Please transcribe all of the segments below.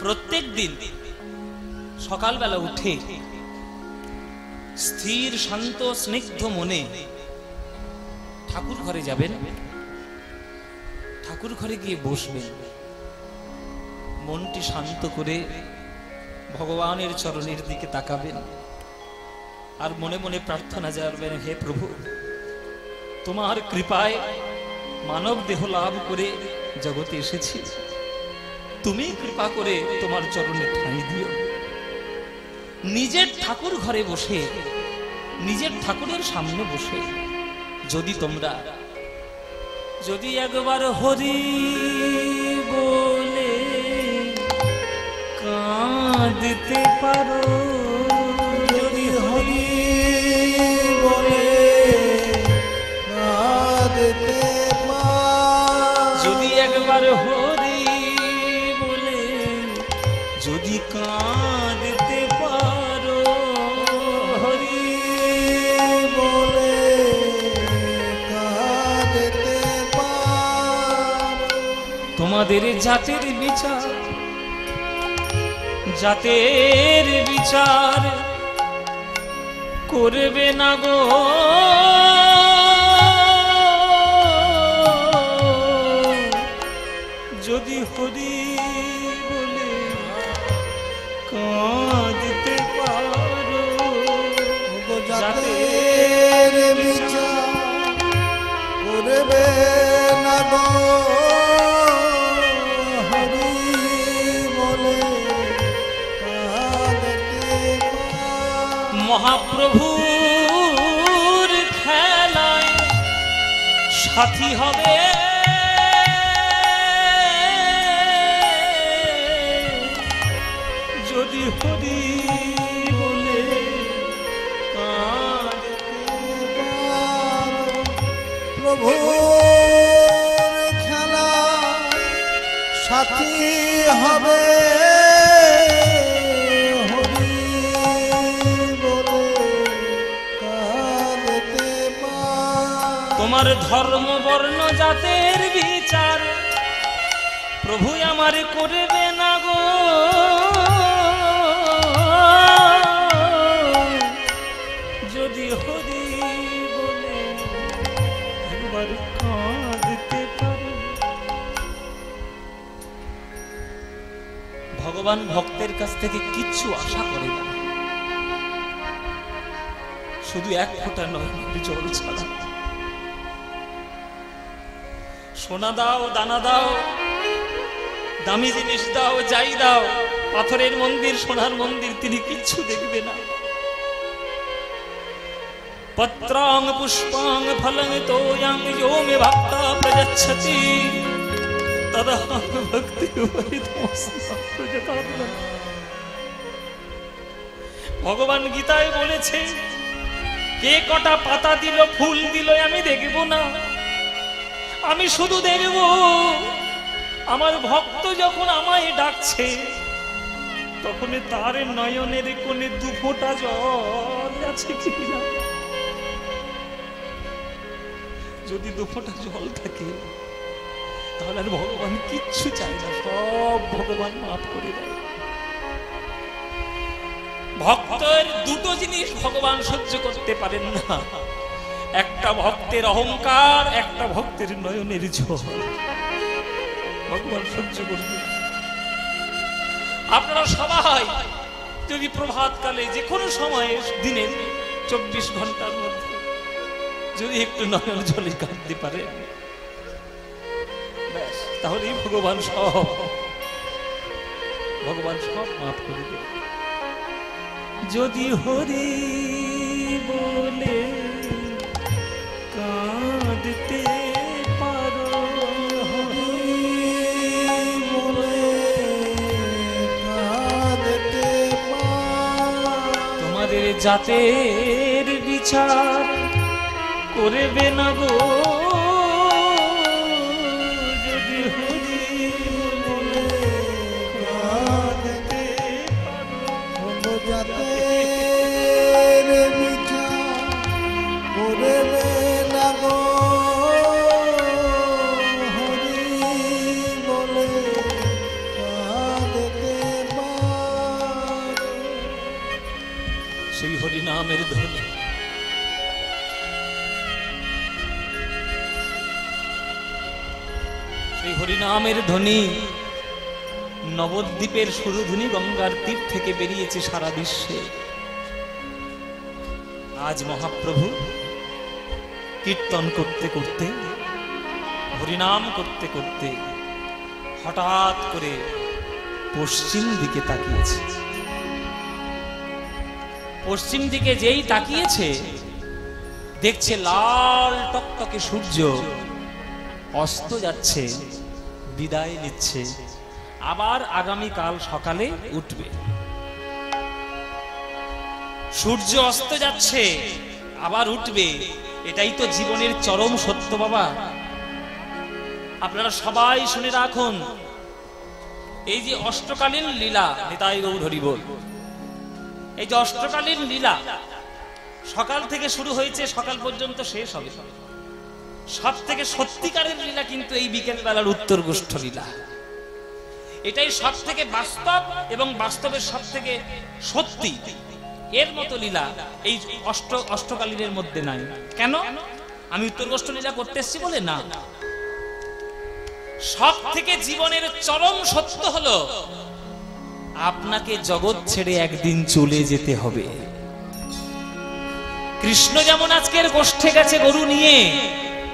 প্রত্যেক দিন সকালবেলা উঠে স্থির শান্ত স্নিগ্ধ মনে ঠাকুর ঘরে যাবেন, ঠাকুর ঘরে গিয়ে বসবেন, মনটি শান্ত করে ভগবানের চরণের দিকে তাকাবেন আর মনে মনে প্রার্থনা জানাবেন, হে প্রভু, তোমার কৃপায় মানব দেহ লাভ করে জগতে এসেছি, তুমি কৃপা করে তোমার চরণে ঠাঁই দিও। নিজের ঠাকুর ঘরে বসে, নিজের ঠাকুরের সামনে বসে যদি একবার হরি বলে কাঁদতে পারো, যদি হরি বলে কাঁদতে পারো, যদি একবার হরি বলে যদি কাঁদতে পারো, হরি বলে কাঁদতে পারো, তোমাদের জাতের বিচার করবে না গো, যদি হরি বলে কাঁদতে পারো। জাতের বিচার করবে না গো, হরি বলে কাঁদতে পারো। মহাপ্রভুর খেলায় সাথী হবে যদি হরি বলে কাঁদতে পারো। প্রভুর খেলা সাথী হবে, হরি বলে কাঁদতে পারো। তোমার ধর্ম বর্ণ জাতের বিচার প্রভু আমার করবে না গো, যদি হরি বলে একবার কাঁদতে পারো। ভগবান ভক্তের কাছ থেকে কিচ্ছু আশা করে না, শুধু এক ফোঁটা নয় জল ছাড়া। সোনা দাও, দানা দাও, দামি জিনিস দাও, যাই দাও, পাথরের মন্দির, সোনার মন্দির, তিনি কিচ্ছু দেখবে না। পত্রাং পুষ্পাং ফলং তোয়াং যো মে ভক্তা প্রযচ্ছতি তদহং ভক্তি প্রযতাত্মন। ভগবান গীতায় বলেছে, কে কটা পাতা দিল, ফুল দিল, আমি দেখব না, আমি শুধু দেখব আমার ভক্ত যখন আমায় ডাকছে তখন তার নয়নের কোণে দু ফোঁটা জল আছে কিনা। যদি দু ফোঁটা জল থাকে তাহলে আর ভগবান কিচ্ছু চায় না, সব ভগবান মাফ করে দেয়। ভক্তের দুটো জিনিস ভগবান সহ্য করতে পারেন না, একটা ভক্তের অহংকার, একটা ভক্তের নয়নের জল। ভগবান সহ্য করবে। আপনারা সবাই যদি প্রভাতকালে যে কোনো সময়ে দিনের 24 ঘন্টার মধ্যে যদি একটু নয়ন জলে কাঁদতে পারে, তাহলেই ভগবান সব মাফ করে দেবে। যদি হরি বলে কাঁদতে পারো, হরি বলে কাঁদতে পারো। তোমাদের জাতের বিচার করবে না গো, যদি হরি বলে কাঁদতে পারো। জাতের বিচার করবে না গো, হরি বলে কাঁদতে হরিনামের ধ্বনি, সেই হরিনামের ধ্বনি নবদ্বীপের সুরধুনি গঙ্গার তীর থেকে বেরিয়েছে সারা বিশ্বে। আজ মহাপ্রভু কীর্তন করতে করতে, হরিনাম করতে করতে হঠাৎ করে পশ্চিম দিকে তাকিয়েছে। পশ্চিম দিকে যেই তাকিয়েছে, দেখছে লাল টকটকে সূর্য অস্ত যাচ্ছে, বিদায় নিচ্ছে, আবার আগামীকাল সকালে উঠবে। সূর্য অস্ত যাচ্ছে, আবার উঠবে, এটাই তো জীবনের চরম সত্য বাবা। আপনারা সবাই শুনে রাখুন, এই যে অষ্টকালীন লীলা, নিতাই গৌর হরি বল, এই যে অষ্টকালীন লীলা সকাল থেকে শুরু হয়েছে, সকাল পর্যন্ত শেষ হবে। সব থেকে সত্যিকারের লীলা কিন্তু এই বিকেল বেলার উত্তর গোষ্ঠ লীলা। এটাই সব থেকে বাস্তব এবং বাস্তবের সব থেকে সত্যি। এর মতো লীলা এই অষ্টকালীনের মধ্যে নাই। কেন? আমি উত্তর গোষ্ঠ লীলা করতে এসেছি বলে না, সব থেকে জীবনের চরম সত্য হলো আপনাকে জগৎ ছেড়ে একদিন চলে যেতে হবে। কৃষ্ণ যেমন আজকের গোষ্ঠে গেছে গরু নিয়ে,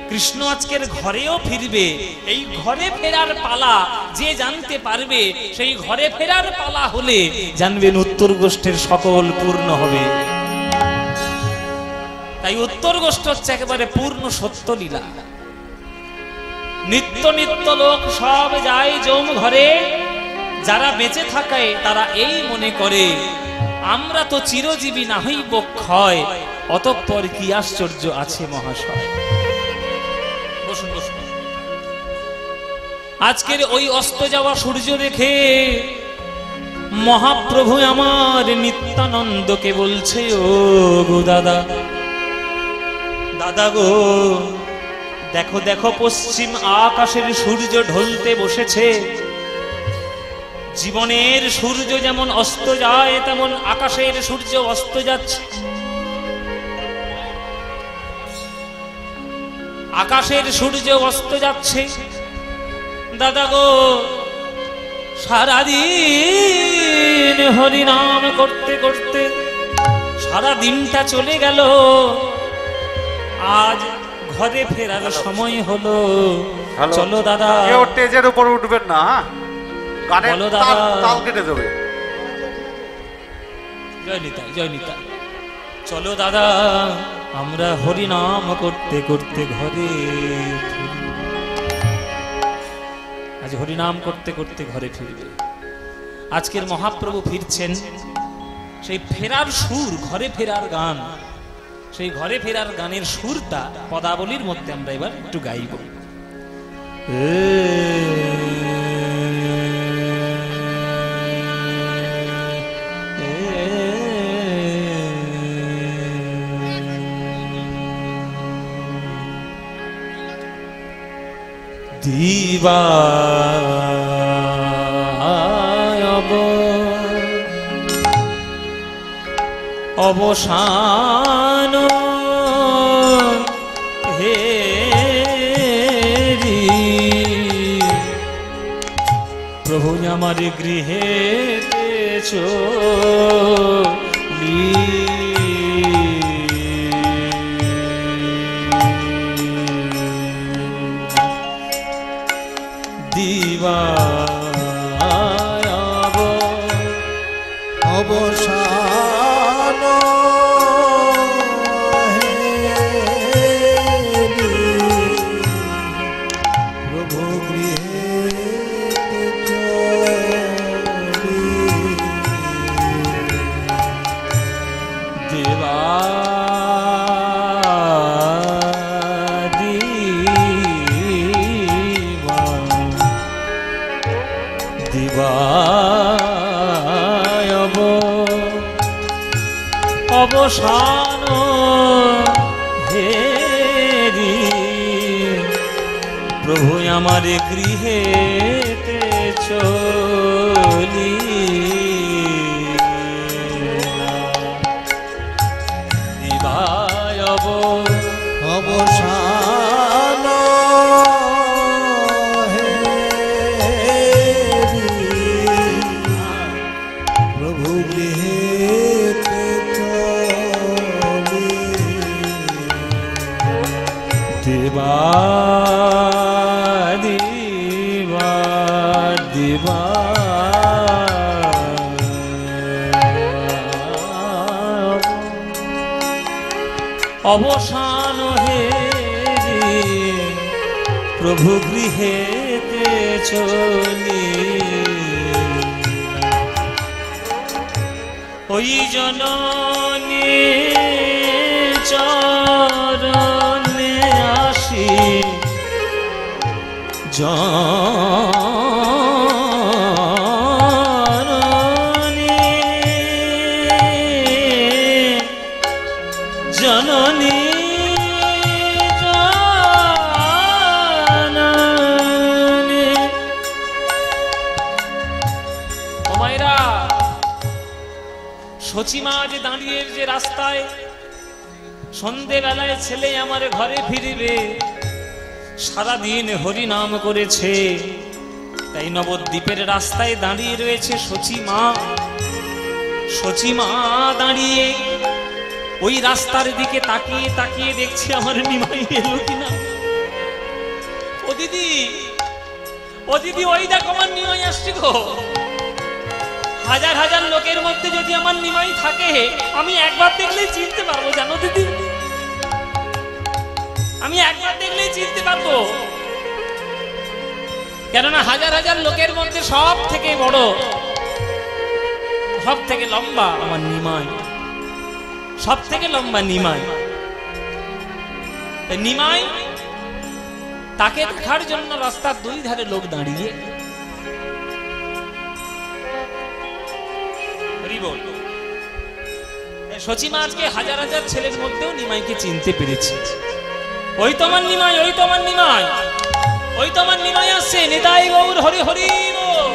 কৃষ্ণ আজকের ঘরেও ফিরবে। এই ঘরে ফেরার পালা যে জানতে পারবে, সেই ঘরে ফেরার পালা হলে জানবেন উত্তর গোষ্ঠের সকল পূর্ণ হবে। তাই উত্তর গোষ্ঠ হচ্ছে একেবারে পূর্ণ সত্য লীলা। নিত্য নিত্য লোক সব যায় যম ঘরে, যারা বেঁচে থাকে তারা এই মনে করে আমরা তো চিরজীবী না হইব ক্ষয়, অতঃপর কি আশ্চর্য আছে মহাশয়। বসুন বসুন। আজকের ওই অস্ত যাওয়া সূর্য দেখে মহাপ্রভু আমার নিত্যানন্দকে বলছে, ও গো দাদা, দাদা গো, দেখো দেখো পশ্চিম আকাশের সূর্য ঢলতে বসেছে। জীবনের সূর্য যেমন অস্ত যায়, তেমন আকাশের সূর্য অস্ত যাচ্ছে। আকাশের সূর্য অস্ত যাচ্ছে। দাদা গো, সারাদিন হরিনাম করতে করতে সারা দিনটা চলে গেল, আজ ঘরে ফেরার সময় হলো। চলো দাদা, কেউ স্টেজের উপর উঠবেন না, গানের তাল কেটে যাবে। জয় নিতাই, জয় নিতাই। চলো দাদা, আমরা হরিনাম করতে করতে ঘরে ফিরি। আজ হরিনাম করতে করতে ঘরে ফিরবে। আজকের মহাপ্রভু ফিরছেন, সেই ফেরার সুর, ঘরে ফেরার গান, সেই ঘরে ফেরার গানের সুরটা পদাবলীর মধ্যে আমরা এবার একটু গাইব। দিবায়ব অবসান হে প্রভু আমার গৃহে চলি। দিবায়ব অবসান প্রভু গৃহে চলি। দিবা দিবায়ব অবসান হেরি প্রভু আমার গৃহেতে চলি। অবসান হে প্রভু গৃহেতে চলি ওই জননী চরণে আসি জননী জননী জননী ও মায়েরা, সচিমা যে দাঁড়িয়ে যে রাস্তায় সন্ধেবেলায় ছেলে আমার ঘরে ফিরিবে, সারাদিন হরি নাম করেছে, তাই নবদ্বীপের রাস্তায় দাঁড়িয়ে রয়েছে সচিমা। সচিমা দাঁড়িয়ে ওই রাস্তার দিকে তাকিয়ে তাকিয়ে দেখছে আমার নিমাই এলো কিনা। ও দিদি, ও দিদি, ওই দেখো আমার নিমাই আসছে গো। হাজার হাজার লোকের মধ্যে যদি আমার নিমাই থাকে, আমি একবার দেখলেই চিনতে পারবো, জানো দিদি, আমি একবার দেখলেই চিনতে পারবো। কেননা হাজার হাজার লোকের মধ্যে সব থেকে বড়, সব থেকে লম্বা আমার নিমাই, সব থেকে লম্বা নিমাই। নিমাই তাকে দেখার জন্য রাস্তার দুই ধারে লোক দাঁড়িয়ে। সচিমা আজকে হাজার হাজার ছেলের মধ্যেও নিমাইকে চিনতে পেরেছে। ওই তো আমার নিমাই, ওই তো আমার নিমাই, ওই তো আমার নিমাই আসছে। নিতাই গৌর হরি হরি বল।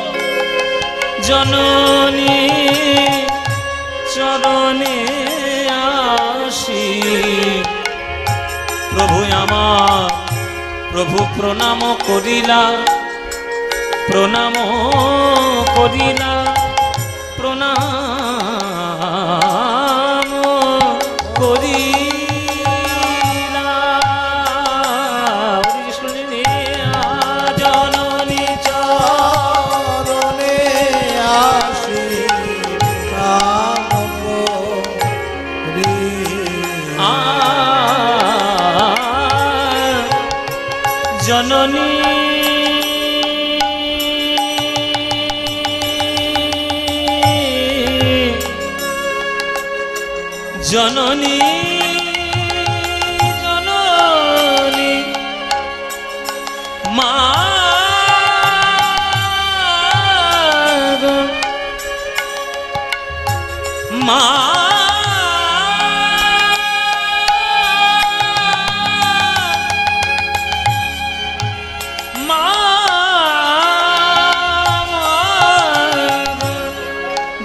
জননী চরণে আসি প্রভু আমার, প্রভু প্রণাম করিলা, প্রণাম করিলা, প্রণাম করিলা। জননী চরণে আসি নাম করি। জননী জননী জননী মা মা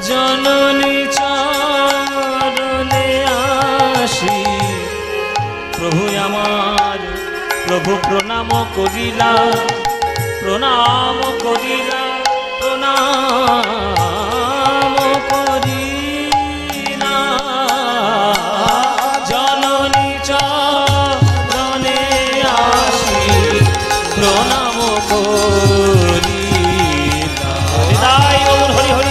জননী চরণে আসি প্রভু আমার, প্রভু প্রণাম করিলা, প্রণাম করিলা, প্রণাম করিলা। জননী চরণে আসি প্রণাম করিলা। হৃদয় গৌর হরি হরি।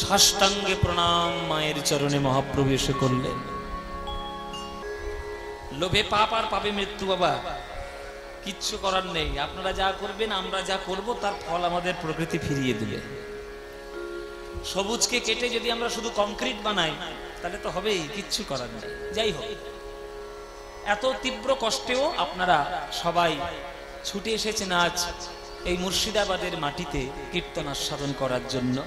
সাষ্টাঙ্গে প্রণাম মায়ের চরণে মহাপ্রভু এসে করলেন। লোভে পাপ আর পাপে মৃত্যু, বাবা কিচ্ছু করার নেই। আপনারা যা করবেন, আমরা যা করব, তার ফল আমাদের প্রকৃতি ফিরিয়ে দিবে। সবুজকে কেটে যদি আমরা শুধু কংক্রিট বানাই, তাহলে তো হবেই, কিচ্ছু করার নেই। যাই হোক, এত তীব্র কষ্টেও আপনারা সবাই ছুটে এসেছেন আজ এই মুর্শিদাবাদের মাটিতে কীর্তন আস্বাদন করার জন্য।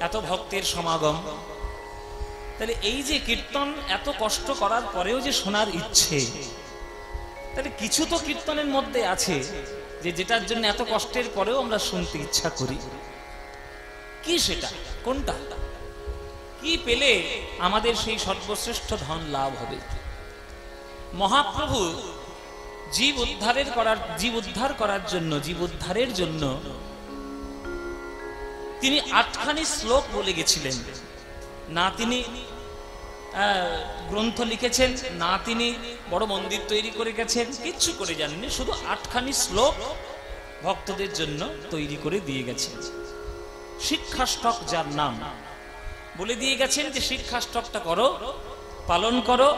এত ভক্তের সমাগম, তাহলে এই যে কীর্তন এত কষ্ট করার পরেও যে শোনার ইচ্ছে, তাহলে কিছু তো কীর্তনের মধ্যে আছে যে যেটার জন্য এত কষ্টের পরেও আমরা শুনতে ইচ্ছা করি। কি সেটা, কোনটা, কি পেলে আমাদের সেই সর্বশ্রেষ্ঠ ধন লাভ হবে? মহাপ্রভু জীব উদ্ধারের জন্য জীব উদ্ধারের জন্য তিনি 8খানি শ্লোক বলে গেছিলেন। না তিনি গ্রন্থ লিখেছেন, না তিনি বড় মন্দির তৈরি করে গেছেন, কিচ্ছু করে জানেননি, শুধু 8খানি শ্লোক ভক্তদের জন্য তৈরি করে দিয়ে গেছেন। শিক্ষাষ্টক যার নাম, বলে দিয়ে গেছেন যে শিক্ষাষ্টকটা করো, পালন করো,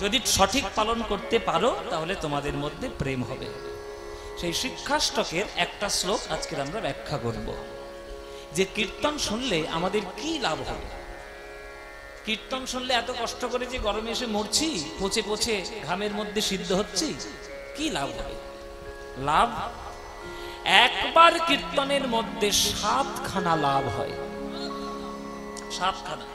যদি সঠিক পালন করতে পারো তাহলে তোমাদের মধ্যে প্রেম হবে। সেই শিক্ষাষ্টকের একটা শ্লোক আজকে আমরা ব্যাখ্যা করব, যে কীর্তন শুনলে আমাদের কি লাভ হবে। কীর্তন শুনলে এত কষ্ট করে যে গরমে এসে মরছি, পচে পচে ঘামের মধ্যে সিদ্ধ হচ্ছি, কি লাভ হবে? লাভ, একবার কীর্তনের মধ্যে 7খানা লাভ হয়। 7খানা।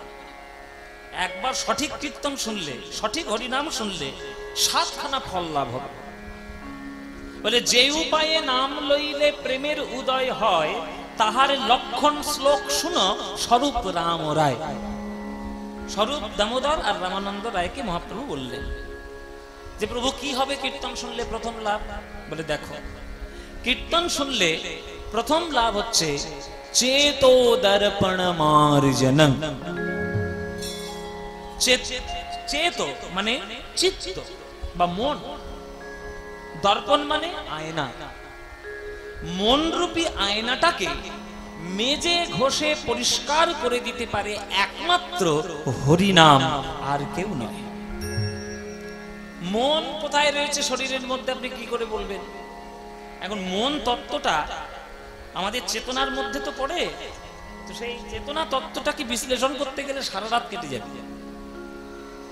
একবার সঠিক কীর্তন শুনলে, সঠিক হরিনাম শুনলে 7খানা ফল লাভ হবে। বলে যে উপায়ে নাম লইলে প্রেমের উদয় হয়, তাহার লক্ষণ শ্লোক শুনো স্বরূপ রাম রায়। স্বরূপ দামোদর আর রামানন্দ রায়কে মহাপ্রভু বললেন যে প্রভু কি হবে কীর্তন শুনলে প্রথম লাভ? বলে দেখো, কীর্তন শুনলে প্রথম লাভ হচ্ছে চেতো দর্পণ মার্জন। চেতো মানে চিত্ত বা মন, দর্পণ মানে আয়না। মন রূপী আয়নাটাকে মেজে ঘষে পরিষ্কার করে দিতে পারে একমাত্র হরিনাম, আর কেউ নয়। মন কোথায় রয়েছে শরীরের মধ্যে আপনি কি করে বলবেন? এখন মন তত্ত্বটা আমাদের চেতনার মধ্যে তো পড়ে, তো সেই চেতনা তত্ত্বটাকে বিশ্লেষণ করতে গেলে সারা রাত কেটে যাবে,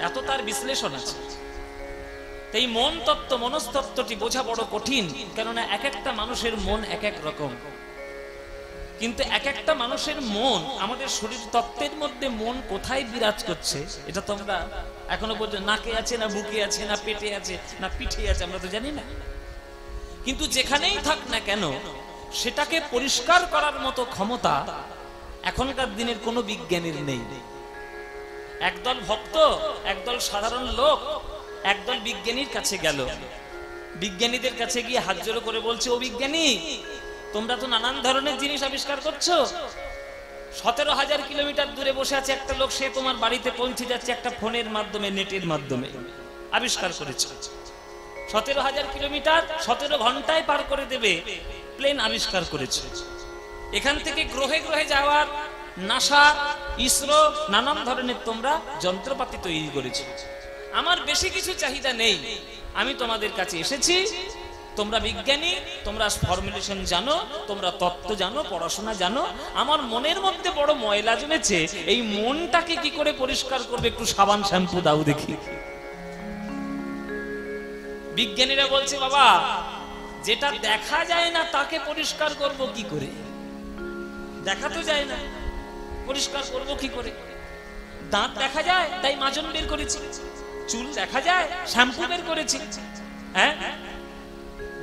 এত তার বিশ্লেষণ আছে। এই মন তত্ত্ব, মনস্তত্ত্বটি বোঝা বড় কঠিন, কেননা এক একটা মানুষের মন এক এক রকম। কিন্তু এক একটা মানুষের মন, আমাদের শরীর তত্ত্বের মধ্যে মন কোথায় বিরাজ করছে এটা তো আমরা এখনো পর্যন্ত, নাকে আছে না বুকে আছে না পেটে আছে না পিঠে আছে, আমরা তো জানি না। কিন্তু যেখানেই থাক না কেন সেটাকে পরিষ্কার করার মতো ক্ষমতা এখনকার দিনের কোনো বিজ্ঞানীর নেই। একদল ভক্ত, একদল সাধারণ লোক একদল বিজ্ঞানীর কাছে গেল, বিজ্ঞানীদের কাছে গিয়ে হাত জোড়ো করে বলছে, ও বিজ্ঞানী, তোমরা তো নানান ধরনের জিনিস আবিষ্কার করছো। 17,000 কিলোমিটার দূরে বসে আছে একটা লোক, সে তোমার বাড়িতে পৌঁছে যাচ্ছে একটা ফোনের মাধ্যমে, নেটের মাধ্যমে আবিষ্কার করেছে। 17,000 কিলোমিটার 17 ঘন্টায় পার করে দেবে প্লেন আবিষ্কার করেছে। এখান থেকে গ্রহে গ্রহে যাওয়ার নাসা, ইসরো, নানান ধরনের তোমরা যন্ত্রপাতি তৈরি করেছো। আমার বেশি কিছু চাহিদা নেই, আমি তোমাদের কাছে এসেছি, তোমরা বিজ্ঞানী, তোমরা ফর্মুলেশন জানো, তোমরা তত্ত্ব জানো, পড়াশোনা জানো। আমার মনের মধ্যে বড় ময়লা জমেছে, এই মনটাকে কি করে পরিষ্কার করবে, একটু সাবান শ্যাম্পু দাও দেখি। বিজ্ঞানীরা বলছে, বাবা, যেটা দেখা যায় না তাকে পরিষ্কার করব কি করে? দেখা তো যায় না, পরিষ্কার করব কি করে? দাঁত দেখা যায় তাই মাজন বের করেছি, চুল দেখা যায় শ্যাম্পু বের করেছি, হ্যাঁ,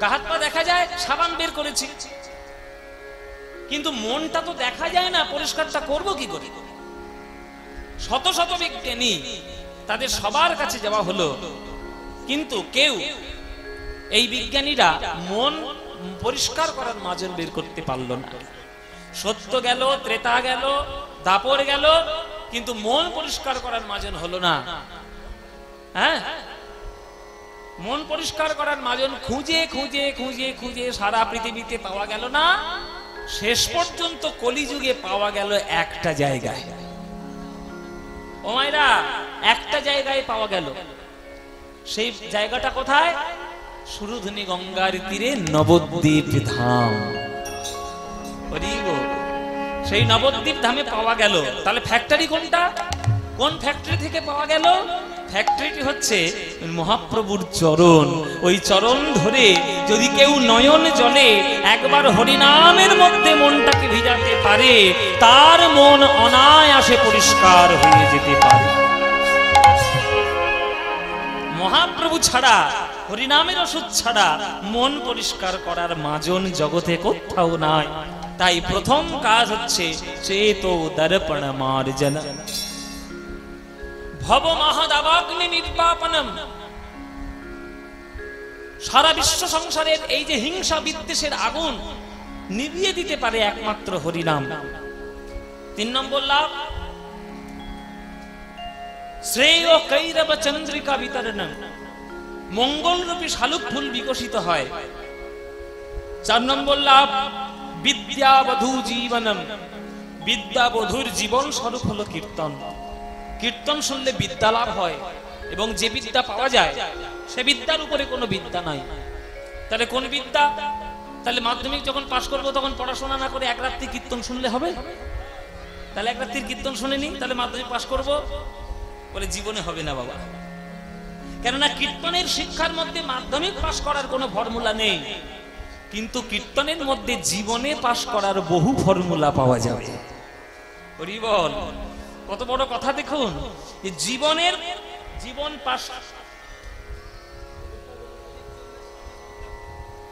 গা হাত পা দেখা যায় সাবান বের করেছি, কিন্তু মনটা তো দেখা যায় না, পরিষ্কারটা করব কি করে? শত শত বিজ্ঞানী, তাদের সবার কাছে যাওয়া হলো, কিন্তু কেউ, এই বিজ্ঞানীরা মন পরিষ্কার করার মাজন বের করতে পারল না। সত্য গেল, ত্রেতা গেল, দাপর গেল, কিন্তু মন পরিষ্কার করার মাজন হলো না। হ্যাঁ, মন পরিষ্কার করার মাজন খুঁজে খুঁজে খুঁজে খুঁজে সারা পৃথিবীতে পাওয়া গেল না। শেষ পর্যন্ত কলিযুগে পাওয়া গেল একটা জায়গায়। ও মায়েরা, একটা জায়গায় পাওয়া গেল। সেই জায়গাটা কোথায়? সুরধুনী গঙ্গার তীরে নবদ্বীপ ধাম। সেই নবদ্বীপ ধামে পাওয়া গেল। তাহলে ফ্যাক্টরি কোনটা? কোন ফ্যাক্টরি থেকে পাওয়া গেল? ফ্যাক্টরিটি হচ্ছে মহাপ্রভুর চরণ। ওই চরণ ধরে যদি কেউ নয়ন জলে একবার হরিনামের মধ্যে মনটাকে ভিজাতে পারে, তার মন অনায়াসে পরিষ্কার হয়ে যেতে পারে। মহাপ্রভু ছাড়া, হরিনামের ওষুধ ছাড়া মন পরিষ্কার করার মাজন জগতে কোথাও নাই। তাই প্রথম কাজ হচ্ছে চেতো দর্পণ মার্জন, ভব মহাদাবাগ্নি নির্বাপনম। সারা বিশ্ব সংসারের এই যে হিংসা বিদ্বেষের আগুন নিভিয়ে দিতে পারে একমাত্র হরিনাম। তিন নম্বর লাভ শ্রেয় কৈরব চন্দ্রিকা বিতরণম, মঙ্গলরূপী শালুক ফুল বিকশিত হয়। 4 নম্বর লাভ বিদ্যাবধূ জীবনম, বিদ্যাবধূর জীবন স্বরূপ হলো কীর্তন। কীর্তন শুনলে বিদ্যা লাভ হয়, এবং যে বিদ্যা পাওয়া যায় সে বিদ্যার উপরে কোনো বিদ্যা নাই। তাহলে কোন বিদ্যা? তাহলে মাধ্যমিক যখন পাশ করবো তখন পড়াশোনা না করে এক রাত্রি কীর্তন শুনলে হবে? তাহলে এক রাত্রির কীর্তন শুনে নি, তাহলে মাধ্যমিক পাশ করবো বলে জীবনে হবে না বাবা। কেননা কীর্তনের শিক্ষার মধ্যে মাধ্যমিক পাশ করার কোনো ফর্মুলা নেই, কিন্তু কীর্তনের মধ্যে জীবনে পাশ করার বহু ফর্মুলা পাওয়া যাবে। হরি বল, কত বড় কথা দেখুন। জীবন পাশ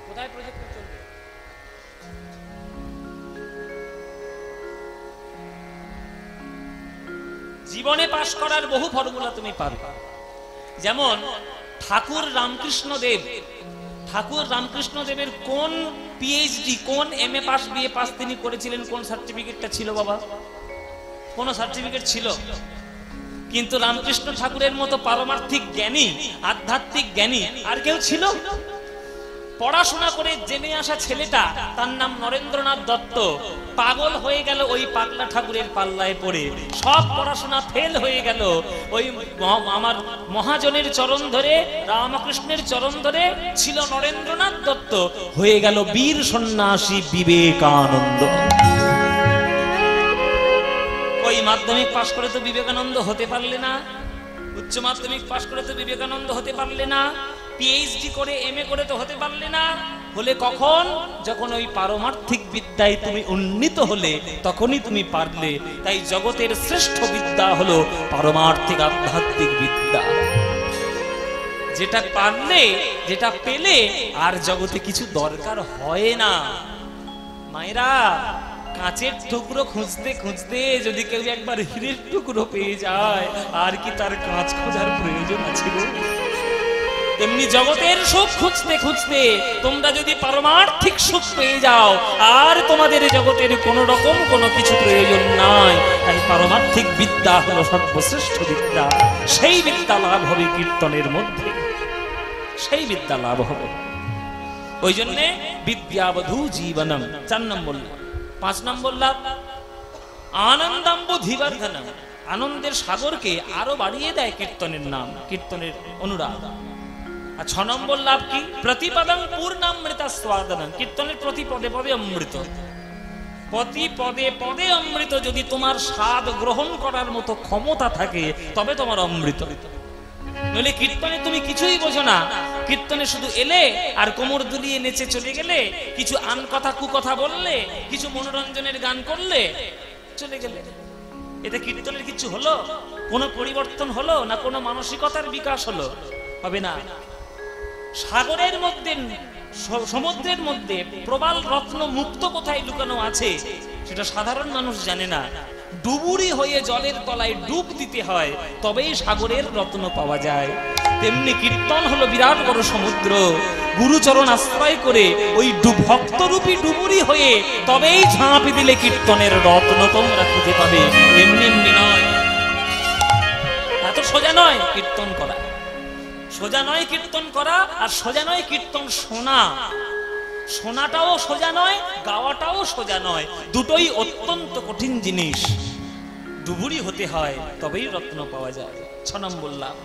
কোথায় প্রজেক্ট চলবে? জীবনে পাশ করার বহু ফর্মুলা তুমি পারবে। যেমন ঠাকুর রামকৃষ্ণ দেবের কোন পিএইচডি, কোন এমএ পাস, বিএ পাস তিনি করেছিলেন? কোন সার্টিফিকেটটা ছিল বাবা? কোন সার্টিফিকেট ছিল? কিন্তু রামকৃষ্ণ ঠাকুরের মতো পারমার্থিক জ্ঞানী, আধ্যাত্মিক জ্ঞানী আর কেউ ছিল? পড়াশোনা করে জেনে আসা ছেলেটা, তার নাম নরেন্দ্রনাথ দত্ত, পাগল হয়ে গেল ওই পাগলা ঠাকুরের পাল্লায় পড়ে। সব পড়াশোনা ফেল হয়ে গেল। ওই আমার মহাজনের চরণ ধরে, রামকৃষ্ণের চরণ ধরে ছিল নরেন্দ্রনাথ দত্ত, হয়ে গেল বীর সন্ন্যাসী বিবেকানন্দ। ওই মাধ্যমিক পাশ করে তো বিবেকানন্দ হতে পারলে না, উচ্চ মাধ্যমিক পাশ করে তো বিবেকানন্দ হতে পারলে না, পিএইচডি করে এমএ করে তো হতে পারলে না। হলে কখন? যখন ওই পারমার্থিক বিদ্যায় তুমি উন্নীত হলে, তখনই তুমি পারলে। তাই জগতের শ্রেষ্ঠ বিদ্যা হলো পারমার্থিক আধ্যাত্মিক বিদ্যা। যেটা পারলে, যেটা পেলে আর জগতে কিছু দরকার হয় না। মায়েরা, কাঁচের টুকরো খুঁজতে খুঁজতে যদি কেউ একবার হীরের টুকরো পেয়ে যায়, আর কি তার কাঁচ খোঁজার প্রয়োজন আছে গো? তেমনি জগতের সুখ খুঁজতে খুঁজতে তোমরা যদি পারমার্থিক সুখ পেয়ে যাও, আর তোমাদের জগতের কোন রকম কোনো কিছু প্রয়োজন নাই। তাই পারমার্থিক বিদ্যা হলো সর্বশ্রেষ্ঠ বিদ্যা। সেই বিদ্যা লাভ হবে কীর্তনের মধ্যে, সেই বিদ্যা লাভ হবে। ওই জন্যে বিদ্যাবধূ জীবনম 4 নম্বর। 5 নম্বর লাভ আনন্দাম্বুধিবর্ধনম, আনন্দের সাগরকে আরো বাড়িয়ে দেয় কীর্তনের নাম, কীর্তনের অনুরাগ। আর 6 নম্বর লাভ কি? প্রতিপদং পূর্ণামৃতা স্বাদনম, কীর্তনের প্রতি পদে পদে অমৃত। প্রতি পদে পদে অমৃত যদি তোমার স্বাদ গ্রহণ করার মতো ক্ষমতা থাকে, তবে তোমার অমৃত। নইলে কীর্তনে তুমি কিছুই বোঝো না। কীর্তনে শুধু এলে আর কোমর দুলিয়ে নেচে চলে গেলে, কিছু আন কথা কুকথা বললে, কিছু মনোরঞ্জনের গান করলে, চলে গেলে। এতে কীর্তনের কিছু হলো? কোনো পরিবর্তন হলো না? কোনো মানসিকতার বিকাশ হলো? হবে না। সাগরের মধ্যে, সমুদ্রের মধ্যে প্রবাল রত্ন মুক্ত কোথায় লুকানো আছে সেটা সাধারণ মানুষ জানে না। ডুবুরি হয়ে জলের তলায় ডুব দিতে হয়, তবেই সাগরের রত্ন পাওয়া যায়। তেমনি কীর্তন হলো বিরাট বড় সমুদ্র। গুরুচরণ আশ্রয় করে ওই ভক্তরূপী ডুবুরি হয়ে তবেই ঝাঁপ দিলে কীর্তনের রত্ন তোমরা খুঁজে পাবে। এমনি এমনি নয়, এত সোজা নয় কীর্তন করা। সোজা নয় কীর্তন করা, আর সোজা নয় কীর্তন শোনা। শোনাটাও সোজা নয়, গাওয়াটাও সোজা নয়। দুটোই অত্যন্ত কঠিন জিনিস। ডুবুরি হতে হয়, তবেই রত্ন পাওয়া যায়। 6 নম্বর লাভ।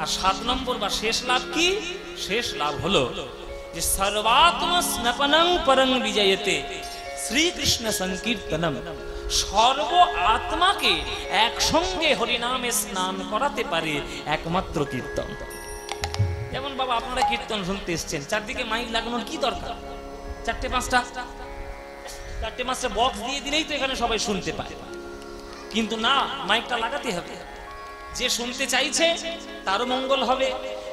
আর 7 নম্বর বা শেষ লাভ কি? শেষ লাভ হলো যে সর্বাত্ম স্নপনং পরং বিজয়তে শ্রীকৃষ্ণ সংকীর্তনম, সর্ব আত্মাকে একসঙ্গে হরিনামে স্নান করাতে পারে একমাত্র কীর্তন। যেমন বাবা, আপনারা কীর্তন শুনতে এসছেন, চারদিকে মাইক লাগানোর কি দরকার? 4-5টা বক্স দিয়ে দিলেই তো এখানে সবাই শুনতে পায়। কিন্তু না, মাইকটা লাগাতে হবে। যে শুনতে চাইছে তারও মঙ্গল হবে,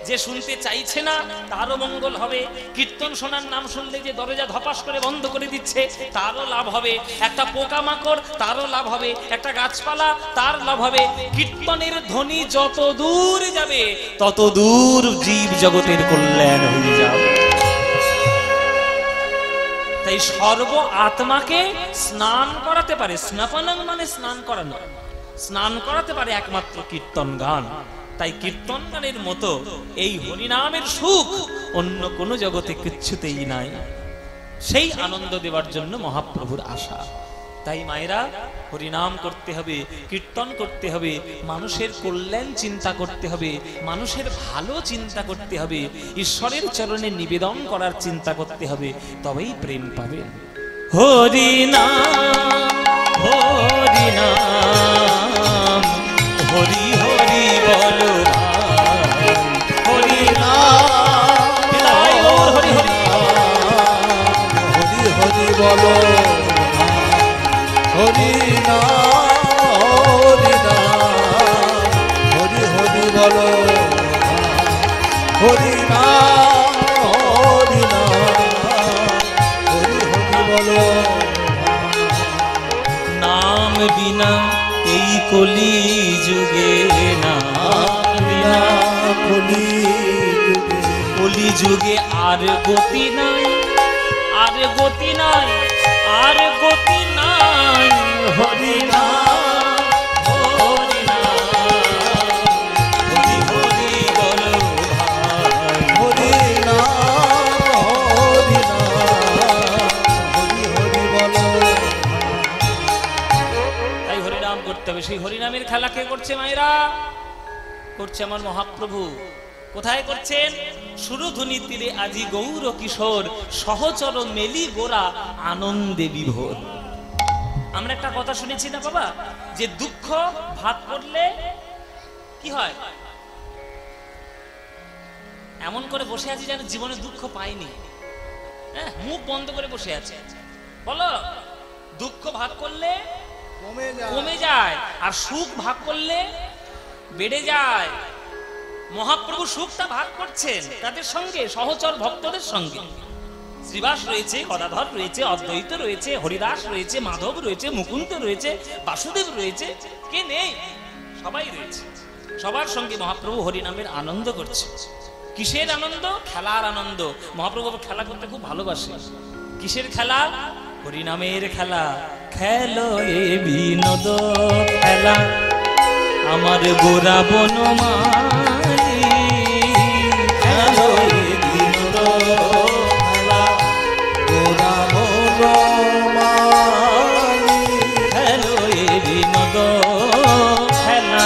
যে শুনতে চাইছে না তারও মঙ্গল হবে। কীর্তন শোনার নাম শুনলে যে দরজা ধপাস করে বন্ধ করে দিচ্ছে তারও লাভ হবে, একটা পোকামাকড় তারও লাভ হবে, একটা গাছপালা তার লাভ হবে। কীর্তনের ধ্বনি যত দূর যাবে তত দূর জীব জগতের কল্যাণ হয়ে যাবে। তাই তাই সর্ব আত্মাকে স্নান করাতে পারে, স্নাপানং মানে স্নান করানো, স্নান করাতে পারে একমাত্র কীর্তন গান। তাই কীর্তন গানের মতো এই হরিনামের সুখ অন্য কোনো জগতে কিচ্ছুতেই নাই। সেই আনন্দ দেওয়ার জন্য মহাপ্রভুর আশা। তাই মায়েরা হরিনাম করতে হবে, কীর্তন করতে হবে, মানুষের কল্যাণ চিন্তা করতে হবে, মানুষের ভালো চিন্তা করতে হবে, ঈশ্বরের চরণে নিবেদন করার চিন্তা করতে হবে, তবেই প্রেম পাবেন। হরিনাম হরিনাম হরি হরি বলো হরিনাম হরি হরি হরি হরি বলো হরি নাম হরি নাম হরি হরি বলো হরি নাম হরি নাম হরি হরি বলো। নাম বিনা এই কলি যুগে, নাম বিনা কলি যুগে আর গতি নাই, আর গতি নাই, আর গতি নাই। হরি নাম হরি নাম হরি হরি বলো ভাই হরি নাম হরি নাম হরি হরি বলো। তাই হরিনাম করতে হবে। সেই হরিনামের খেলা কে করছে মায়েরা? করছে আমার মহাপ্রভু। কোথায় করছেন? সুরধুনি তীরে আজি গৌর কিশোর, সহচর মেলি গোরা আনন্দে বিভোর। আমরা একটা কথা শুনেছি না বাবা, যে দুঃখ ভাগ করলে কি হয়? এমন করে বসে আছি যেন জীবনে দুঃখ পাইনি, হ্যাঁ, মুখ বন্ধ করে বসে আছে। বলো, দুঃখ ভাগ করলে কমে যায়, আর সুখ ভাগ করলে বেড়ে যায়। মহাপ্রভু সুখটা ভাগ করছেন তাদের সঙ্গে, সহচর ভক্তদের সঙ্গে। শ্রীবাস রয়েছে, গদাধর রয়েছে, অদ্বৈত রয়েছে, হরিদাস রয়েছে, মাধব রয়েছে, মুকুন্দ রয়েছে, বাসুদেব রয়েছে, কে নেই? সবাই রয়েছে। সবার সঙ্গে মহাপ্রভু হরিনামের আনন্দ করছে। কিসের আনন্দ? খেলার আনন্দ। মহাপ্রভু খেলা করতে খুব ভালোবাসে। কিসের খেলা? হরিনামের খেলা। খেলো এ বিনোদ খেলা আমার গোরা বনমালী, খেলো এ বিনোদ খেলা গোরা বনমালী, খেলো এ বিনোদ খেলা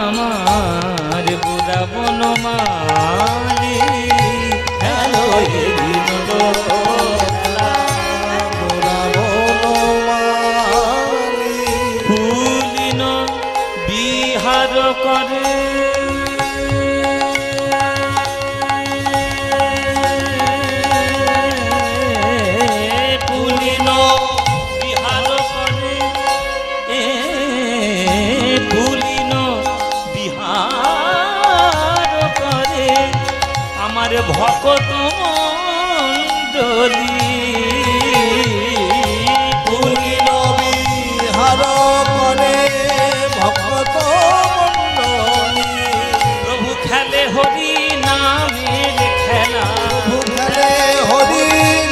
আমার গোরা বনমালী, খেলো এ বিনোদ খেলা গোরা বনমালী। ফুলিন বিহার করে ফুলিন বিহার করে, ফুলিন বিহার করে আমার ভকত মণ্ডলী, ফুলিন বিহার করে ভক্ত মণ্ডলী। প্রভু খেলে হরি নামের খেলা, প্রভু খেলে হরি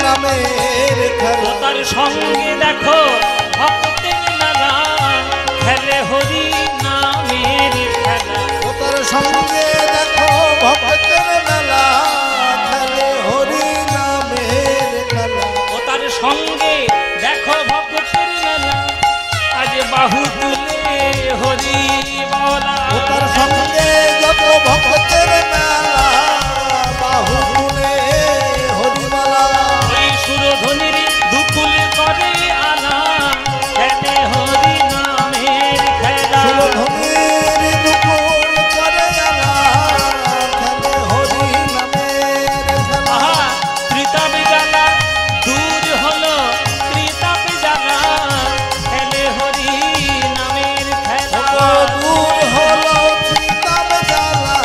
নামের খেলা। তার সঙ্গে দেখো ভক্তের মেলা, খেলে হরি নামের খেলা। ও তার সঙ্গে দেখো ভক্তের মেলা, খেলে হরি নামের খেলা। ও তার সঙ্গে দেখো ভক্তের মেলা, আজ বাহু তুলে হরি বলা। ও তার সঙ্গে যত ভক্তের মেলা, বাহু তুলে হরিমালা। ওই সুরধ্বনির দুকুল করে আলা, খেলে হরি নামের খেলা। সুরধুনীর দুকুল করে আলা, খেলে হরি নামের খেলা। আহা, ত্রিতাপ জ্বালা দূর হলো, ত্রিতাপ জ্বালা খেলে হরি নামের খেলা। দূর হলো ত্রিতাপ জ্বালা,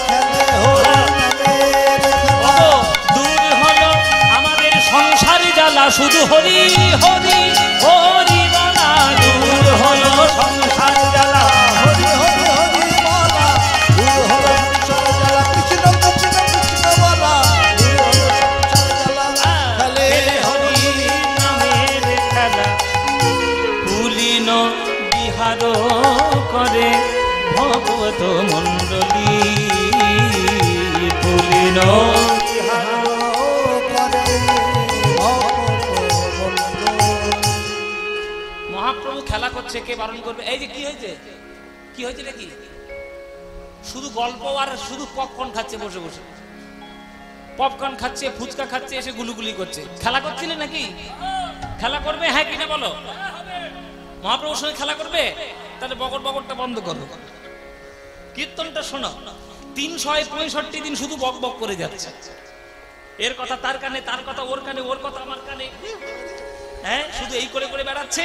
খেলে হরি নামের খেলা। ও, দূর হলো আমাদের সংসার জ্বালা, শুধু হরি হরি হরি বলা। দূর হলো সংসার জ্বালা, হরি হরি হরি বলা, দূর হলো সংসার জ্বালা। কৃষ্ণ কৃষ্ণ কৃষ্ণ বলা, দূর হলো সংসার জ্বালা। খেলে মহাপ্রভু খেলা করছে, কে বারণ করবে? এই যে কি হয়েছে, কি হয়েছে নাকি? শুধু গল্প আর শুধু পপকর্ন খাচ্ছে, বসে বসে পপকর্ন খাচ্ছে, ফুচকা খাচ্ছে, এসে গুলুগুলি করছে। খেলা করছিলে নাকি? খেলা করবে হ্যাঁ কিনা বলো? মহাপ্রভুর সঙ্গে খেলা করবে? তাহলে বকর বকরটা বন্ধ করো, কীর্তনটা শোনো। 365 দিন শুধু বক বক করে যাচ্ছে, এর কথা তার কানে, তার কথা ওর কানে, ওর কথা আমার কানে, হ্যাঁ শুধু এই করে করে বেড়াচ্ছে।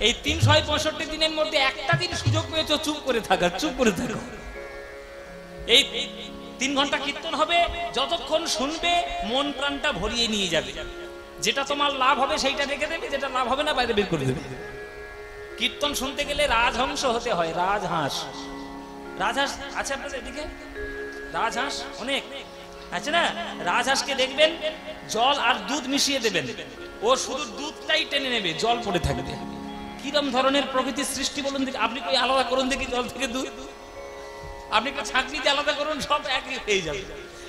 এই 365 দিনের মধ্যে একটা দিন সুযোগ পেয়েছো চুপ করে থাকার, চুপ করে থাকো। এই 3 ঘন্টা কীর্তন হবে, যতক্ষণ শুনবে মন প্রাণটা ভরিয়ে নিয়ে যাবে। যেটা তোমার লাভ হবে সেইটা রেখে দেবে, যেটা লাভ হবে না বাইরে বের করে দেবে। কীর্তন শুনতে গেলে রাজহংস হতে হয়, রাজহাঁস। রাজহাঁস আছে আপনাদের এদিকে? রাজহাঁস অনেক আছে না? রাজহাঁসকে দেখবেন জল আর দুধ মিশিয়ে দেবেন, ও শুধু দুধটাই টেনে নেবে, জল পড়ে থাকবে। কিরম ধরনের প্রকৃতির সৃষ্টি বলুন দেখি। আপনি কই আলাদা করুন দেখি জল থেকে দুধ, আপনি ছাঁকনিতে আলাদা করুন, সব একই হয়ে যাবে।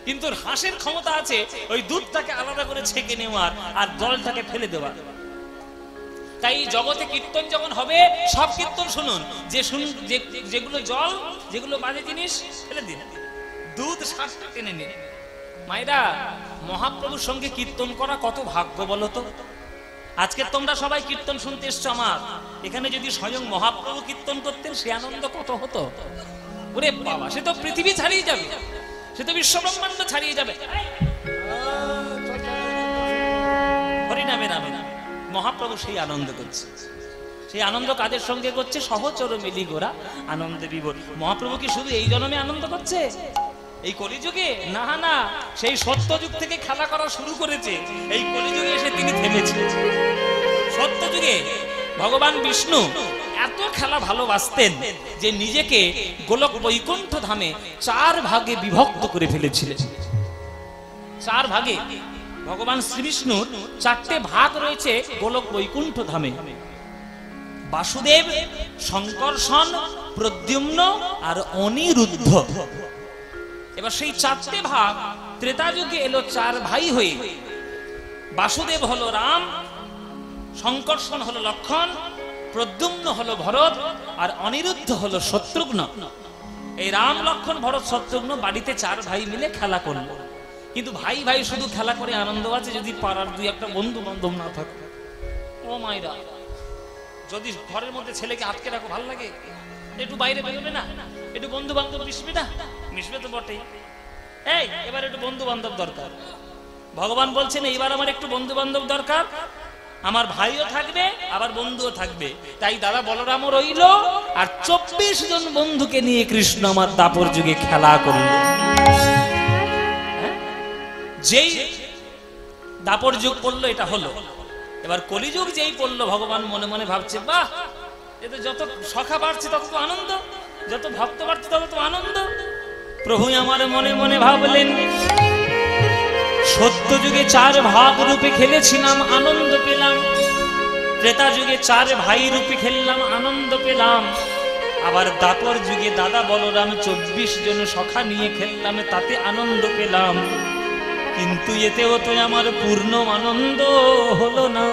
কিন্তু হাঁসের ক্ষমতা আছে ওই দুধটাকে আলাদা করে ছেঁকে নেওয়ার আর জলটাকে ফেলে দেওয়ার। তাই জগতে কীর্তন যখন হবে, সব কীর্তন শুনুন, যেগুলো জল, যেগুলো বাজে জিনিস ফেলে দিন, দুধ শ্বাসটা টেনে নিন। মায়েরা, মহাপ্রভুর সঙ্গে কীর্তন করা কত ভাগ্য বলো তো। আজকে তোমরা সবাই কীর্তন শুনতে এসছো আমার এখানে, যদি স্বয়ং মহাপ্রভু কীর্তন করতেন সে আনন্দ কত হতো। ওরে বাবা, সে তো পৃথিবী ছাড়িয়ে যাবে, সে তো বিশ্বব্রহ্মাণ্ড ছাড়িয়ে যাবে। হরিনামে নামে মহাপ্রভু সেই আনন্দ করছে। সেই আনন্দ কাদের সঙ্গে করছে? সহচর মিলি গোরা আনন্দে বিভোর। মহাপ্রভু কি শুধু এই জন্মে আনন্দ করছে, এই কলিযুগে? না না, সেই সত্যযুগ থেকে খেলা করা শুরু করেছে, এই কলিযুগে এসে তিনি থেমেছে। সত্যযুগে ভগবান বিষ্ণু এত খেলা ভালোবাসতেন যে নিজেকে গোলক বৈকুণ্ঠ ধামে 4 ভাগে বিভক্ত করে ফেলেছিলেন। 4 ভাগে ভগবান শ্রীবিষ্ণুর 4টে ভাগ রয়েছে গোলক বৈকুণ্ঠ ধামে: বাসুদেব, শঙ্কর্ষণ, প্রদ্যুম্ন আর অনিরুদ্ধ। এবার সেই 4টে ভাগ ত্রেতা যুগে এলো 4 ভাই হয়ে। বাসুদেব হলো রাম, শঙ্কর্ষণ হলো লক্ষণ, প্রদ্যুম্ন হলো ভরত, আর অনিরুদ্ধ হলো শত্রুঘ্ন। এই রাম, লক্ষণ, ভরত, শত্রুঘ্ন বাড়িতে 4 ভাই মিলে খেলা করলো। কিন্তু ভাই ভাই শুধু খেলা করে আনন্দ আছে যদি পাড়ার 2-1টা বন্ধু বান্ধব না থাকে। ও মায়েরা, যদি ঘরের মধ্যে ছেলেকে আটকে রাখো, ভালো লাগে? একটু বাইরে বেরোবে না, একটু বন্ধু বান্ধব মিশবে না? মিশবে তো বটেই। এই এবার একটু বন্ধু বান্ধব দরকার। ভগবান বলছেন এইবার আমার একটু বন্ধু বান্ধব দরকার, আমার ভাইও থাকবে আবার বন্ধুও থাকবে। তাই দাদা বলরামও রইল, আর 24 জন বন্ধুকে নিয়ে কৃষ্ণ আমার দাপর যুগে খেলা করল। যেই দাপর যুগ পড়লো এটা হলো, এবার কলিযুগ যেই পড়লো, ভগবান মনে মনে ভাবছে, বাহ, এতে যত সখা বাড়ছে তত তো আনন্দ, যত ভক্ত বাড়ছে তত তো আনন্দ। প্রভু আমার মনে মনে ভাবলেন, সত্য যুগে 4 ভাগ রূপে খেলেছিলাম, আনন্দ পেলাম। ত্রেতা যুগে 4 ভাই রূপে খেললাম, আনন্দ পেলাম। আবার দাপর যুগে দাদা বলরাম 24 জন সখা নিয়ে খেললাম, তাতে আনন্দ পেলাম। কিন্তু এতেও তো আমার পূর্ণ আনন্দ হলো না।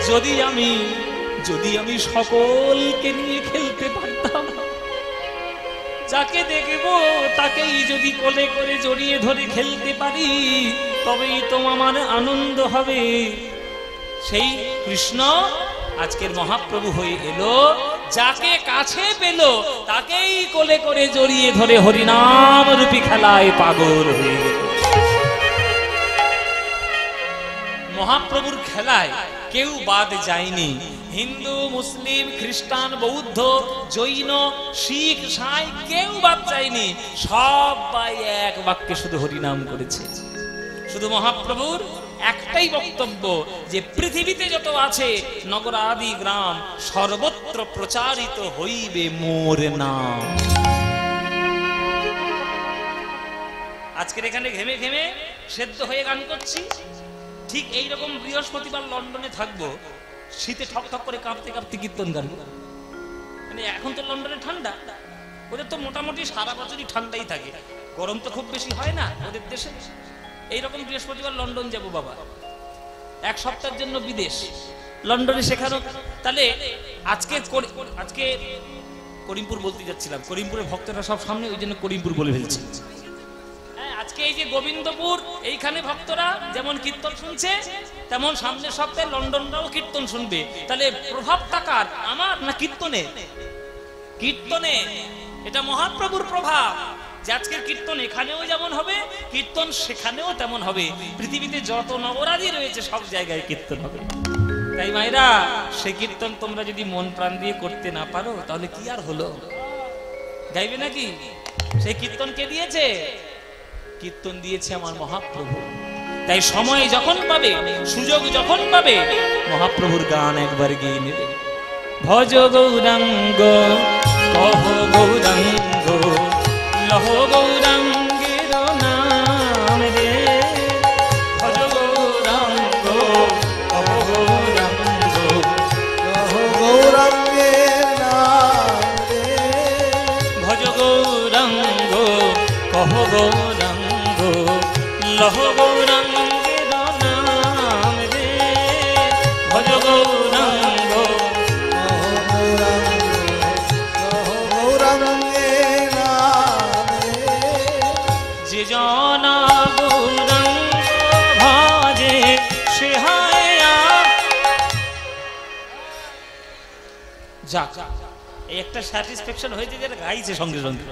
যদি আমি সকলকে নিয়ে খেলতে পারতাম, যাকে দেখব তাকেই যদি কোলে করে জড়িয়ে ধরে খেলতে পারি, তবেই তো আমার আনন্দ হবে। সেই কৃষ্ণ আজকের মহাপ্রভু হয়ে এলো, যাকে কাছে পেল তাকেই কোলে করে জড়িয়ে ধরে হরিনাম রূপী খেলায় পাগল হয়ে গেল। মহাপ্রভুর খেলায় কেউ বাদ যায়নি। হিন্দু, মুসলিম, খ্রিস্টান, বৌদ্ধ, জৈন, শিখ, সাঁই কেউ বাদ যায়নি। সবাই এক বাক্যে শুধু হরিনাম করেছে। শুধু মহাপ্রভুর একটাই বক্তব্য, যে পৃথিবীতে যত আছে নগর আদি গ্রাম, সর্বত্র প্রচারিত হইবে মোর নাম। আজকের এখানে ঘেমে ঘেমে সেদ্ধ হয়ে গান করছি, ঠিক এইরকম বৃহস্পতিবার লন্ডনে থাকবো, শীতে ঠক ঠক করে কাঁপতে কাঁপতে কীর্তন গান। মানে এখন তো লন্ডনে ঠান্ডা, ওদের তো মোটামুটি সারা বছরই ঠান্ডাই থাকে, গরম তো খুব বেশি হয় না ওদের দেশে। এইরকম বৃহস্পতিবার লন্ডন যাব বাবা, এক সপ্তাহের জন্য বিদেশ, লন্ডনে শেখানো। তাহলে আজকে করিমপুর বলতে যাচ্ছিলাম, করিমপুরের ভক্তরা সব সামনে, ওই জন্য করিমপুর বলে ফেলছি। আজকে এই যে গোবিন্দপুর, এইখানে ভক্তরা যেমন কীর্তন শুনছে, তেমন সামনের সপ্তাহে লন্ডনরাও কীর্তন শুনবে। তাহলে প্রভাবটা কার, আমার না কীর্তনে? কীর্তনে। এটা মহাপ্রভুর প্রভাব যে আজকের কীর্তন এখানেও যেমন হবে, কীর্তন সেখানেও তেমন হবে। পৃথিবীতে যত নগরাদি রয়েছে সব জায়গায় কীর্তন হবে। তাই মায়েরা, সে কীর্তন তোমরা যদি মন প্রাণ দিয়ে করতে না পারো তাহলে কি আর হলো? গাইবে নাকি? সেই কীর্তন কে দিয়েছে? কীর্তন দিয়েছে আমার মহাপ্রভু। তাই সময় যখন পাবে, সুযোগ যখন পাবে, মহাপ্রভুর গান একবার গেয়ে নেবে। ভজ গৌরাঙ্গ কহ গৌরাঙ্গ লহ গৌরাঙ্গের নাম রে, ভজ গৌরাঙ্গ কহ গৌরাঙ্গ লহ গৌরাঙ্গের নাম রে, ভজ গৌরাঙ্গ কহ গৌরাঙ্গ লহ গৌরাঙ্গের নাম রে, ভজ গৌরাঙ্গ গৌরাঙ্গের নাম রে। যে জনা গৌরাঙ্গ ভাজে সে হায়া। যাক, এই একটা স্যাটিসফ্যাকশন হয়েছে যেটা গাইছে সঙ্গে সঙ্গে।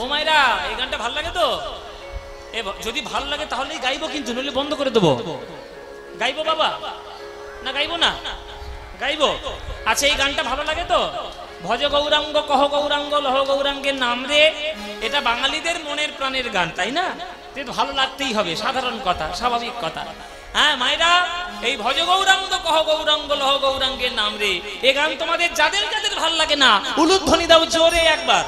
ও মাইরা, এই গানটা ভালো লাগে তো? যদি ভালো লাগে তাহলেই গাইবো, কিন্তু নইলে বন্ধ করে দেবো। গাইবো বাবা না গাইবো না? গাইবো। আচ্ছা, এই গানটা ভালো লাগে তো? ভজ গৌরাঙ্গ কহ গৌরাঙ্গ লহ গৌরাঙ্গের নাম রে, এটা বাঙালিদের মনের প্রাণের গান, তাই না? ভালো লাগতেই হবে, সাধারণ কথা, স্বাভাবিক কথা। হ্যাঁ মায়েরা, এই ভজ গৌরাঙ্গ কহ গৌরাঙ্গ লহ গৌরাঙ্গের নাম রে, এই গান তোমাদের যাদের যাদের ভালো লাগে না, উলুধ্বনি দাও জোরে একবার।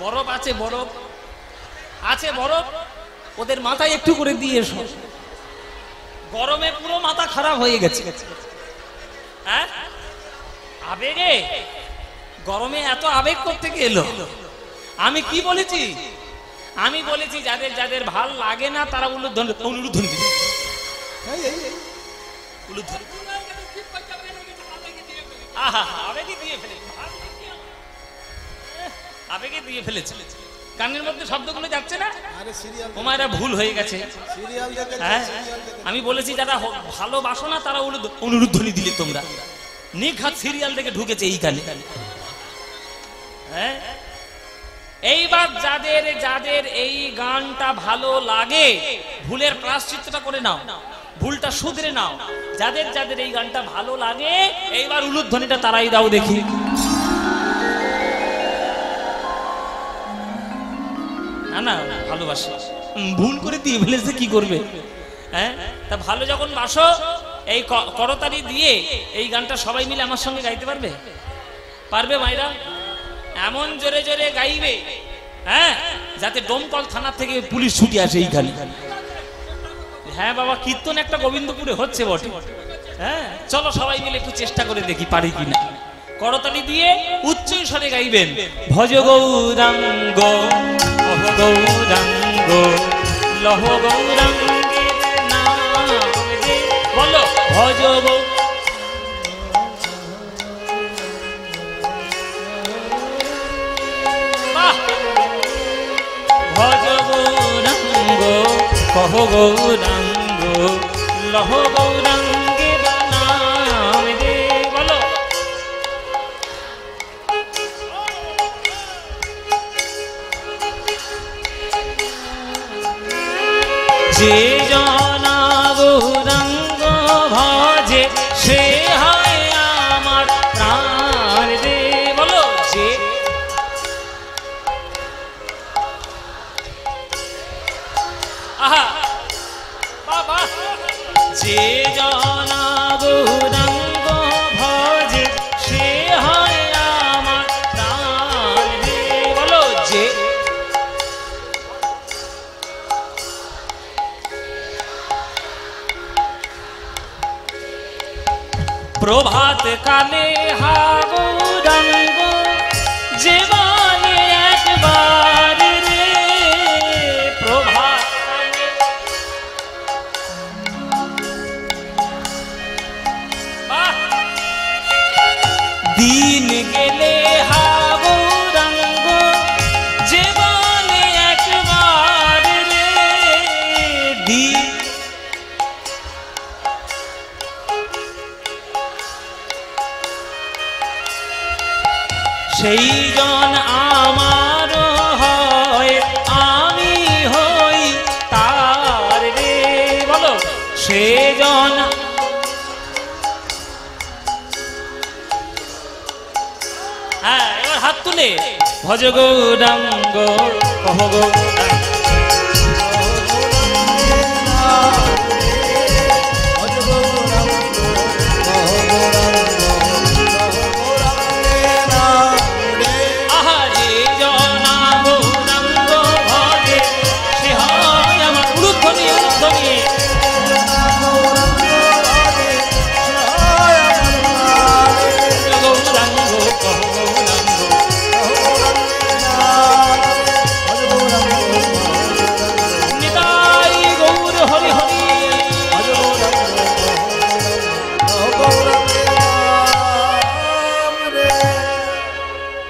বরফ আছে, বরফ আছে, বরফ ওদের মাথায় একটু করে দিয়ে এসো। গরমে পুরো মাথা খারাপ হয়ে গেছে। হ্যাঁ, আবেগে, গরমে এত আবেগ করতে গেলো। আমি কি বলেছি? আমি বলেছি যাদের যাদের ভাল লাগে না তারা উলুধ্বনি দিবে। উলুধ্বনি আহা, আবেগে দিয়ে ফেলে, আবেগে দিয়ে ফেলেছে। কানের মধ্যে শব্দগুলো যাচ্ছে না? তোমারা ভুল হয়ে গেছে। হ্যাঁ, আমি বলেছি যারা ভালোবাসো না তারা অনুরুদ্ধনি দিলে তোমরা। নিঘাত সিরিয়াল থেকে ঢুকেছে এইখানে। হ্যাঁ, এইবার যাদের যাদের এই গানটা ভালো লাগে, ভুলের প্রায়শ্চিত্তটা করে নাও, ভুলটা শুধরে নাও। যাদের যাদের এই গানটা ভালো লাগে, এইবার উলুধ্বনিটা তারাই দাও দেখি। না না, ভালোবাসে, ভুল করে দিয়ে ফেলেছে, কি করবে? হ্যাঁ, তা ভালো যখন বাসো, এই করতালি দিয়ে এই গানটা সবাই মিলে আমার সঙ্গে গাইতে পারবে? পারবে মাইরা? এমন জোরে জোরে গাইবে, হ্যাঁ, যাতে দমকল থানা থেকে পুলিশ ছুটি আসে এইখানে। হ্যাঁ বাবা, কীর্তন একটা গোবিন্দপুরে হচ্ছে বটে। হ্যাঁ, চলো সবাই মিলে একটু চেষ্টা করে দেখি পারি কিনা। করতালি দিয়ে উচ্চ স্বরে গাইবেন, ভজ গৌরাঙ্গ কহ গৌরাঙ্গ লহ গৌরাঙ্গের নাম রে, বলো ভজ ভজ গৌরাঙ্গ কহ গৌরাঙ্গ লহ গৌরাঙ্গের নাম রে, বলো। যে জনা গৌরাঙ্গ ভজে সে হয় আমার প্রাণ রে, বলো। যে আহা বাবা, যে জনা গৌরাঙ্গ ভজে সে হয় আমার প্রাণ রে, বলো। যে প্রভাত কালে হা গৌরাঙ্গ জীবনে একবার রে প্রভাত কালে। দিন গেলে হা গৌরাঙ্গ জীবনে একবার রে দিন। সেই জন আমার হয় আমি হই তার রে বলো সে জন। হ্যাঁ এবার হাত তুলে ভজ গৌরাঙ্গ কহ গৌরাঙ্গ।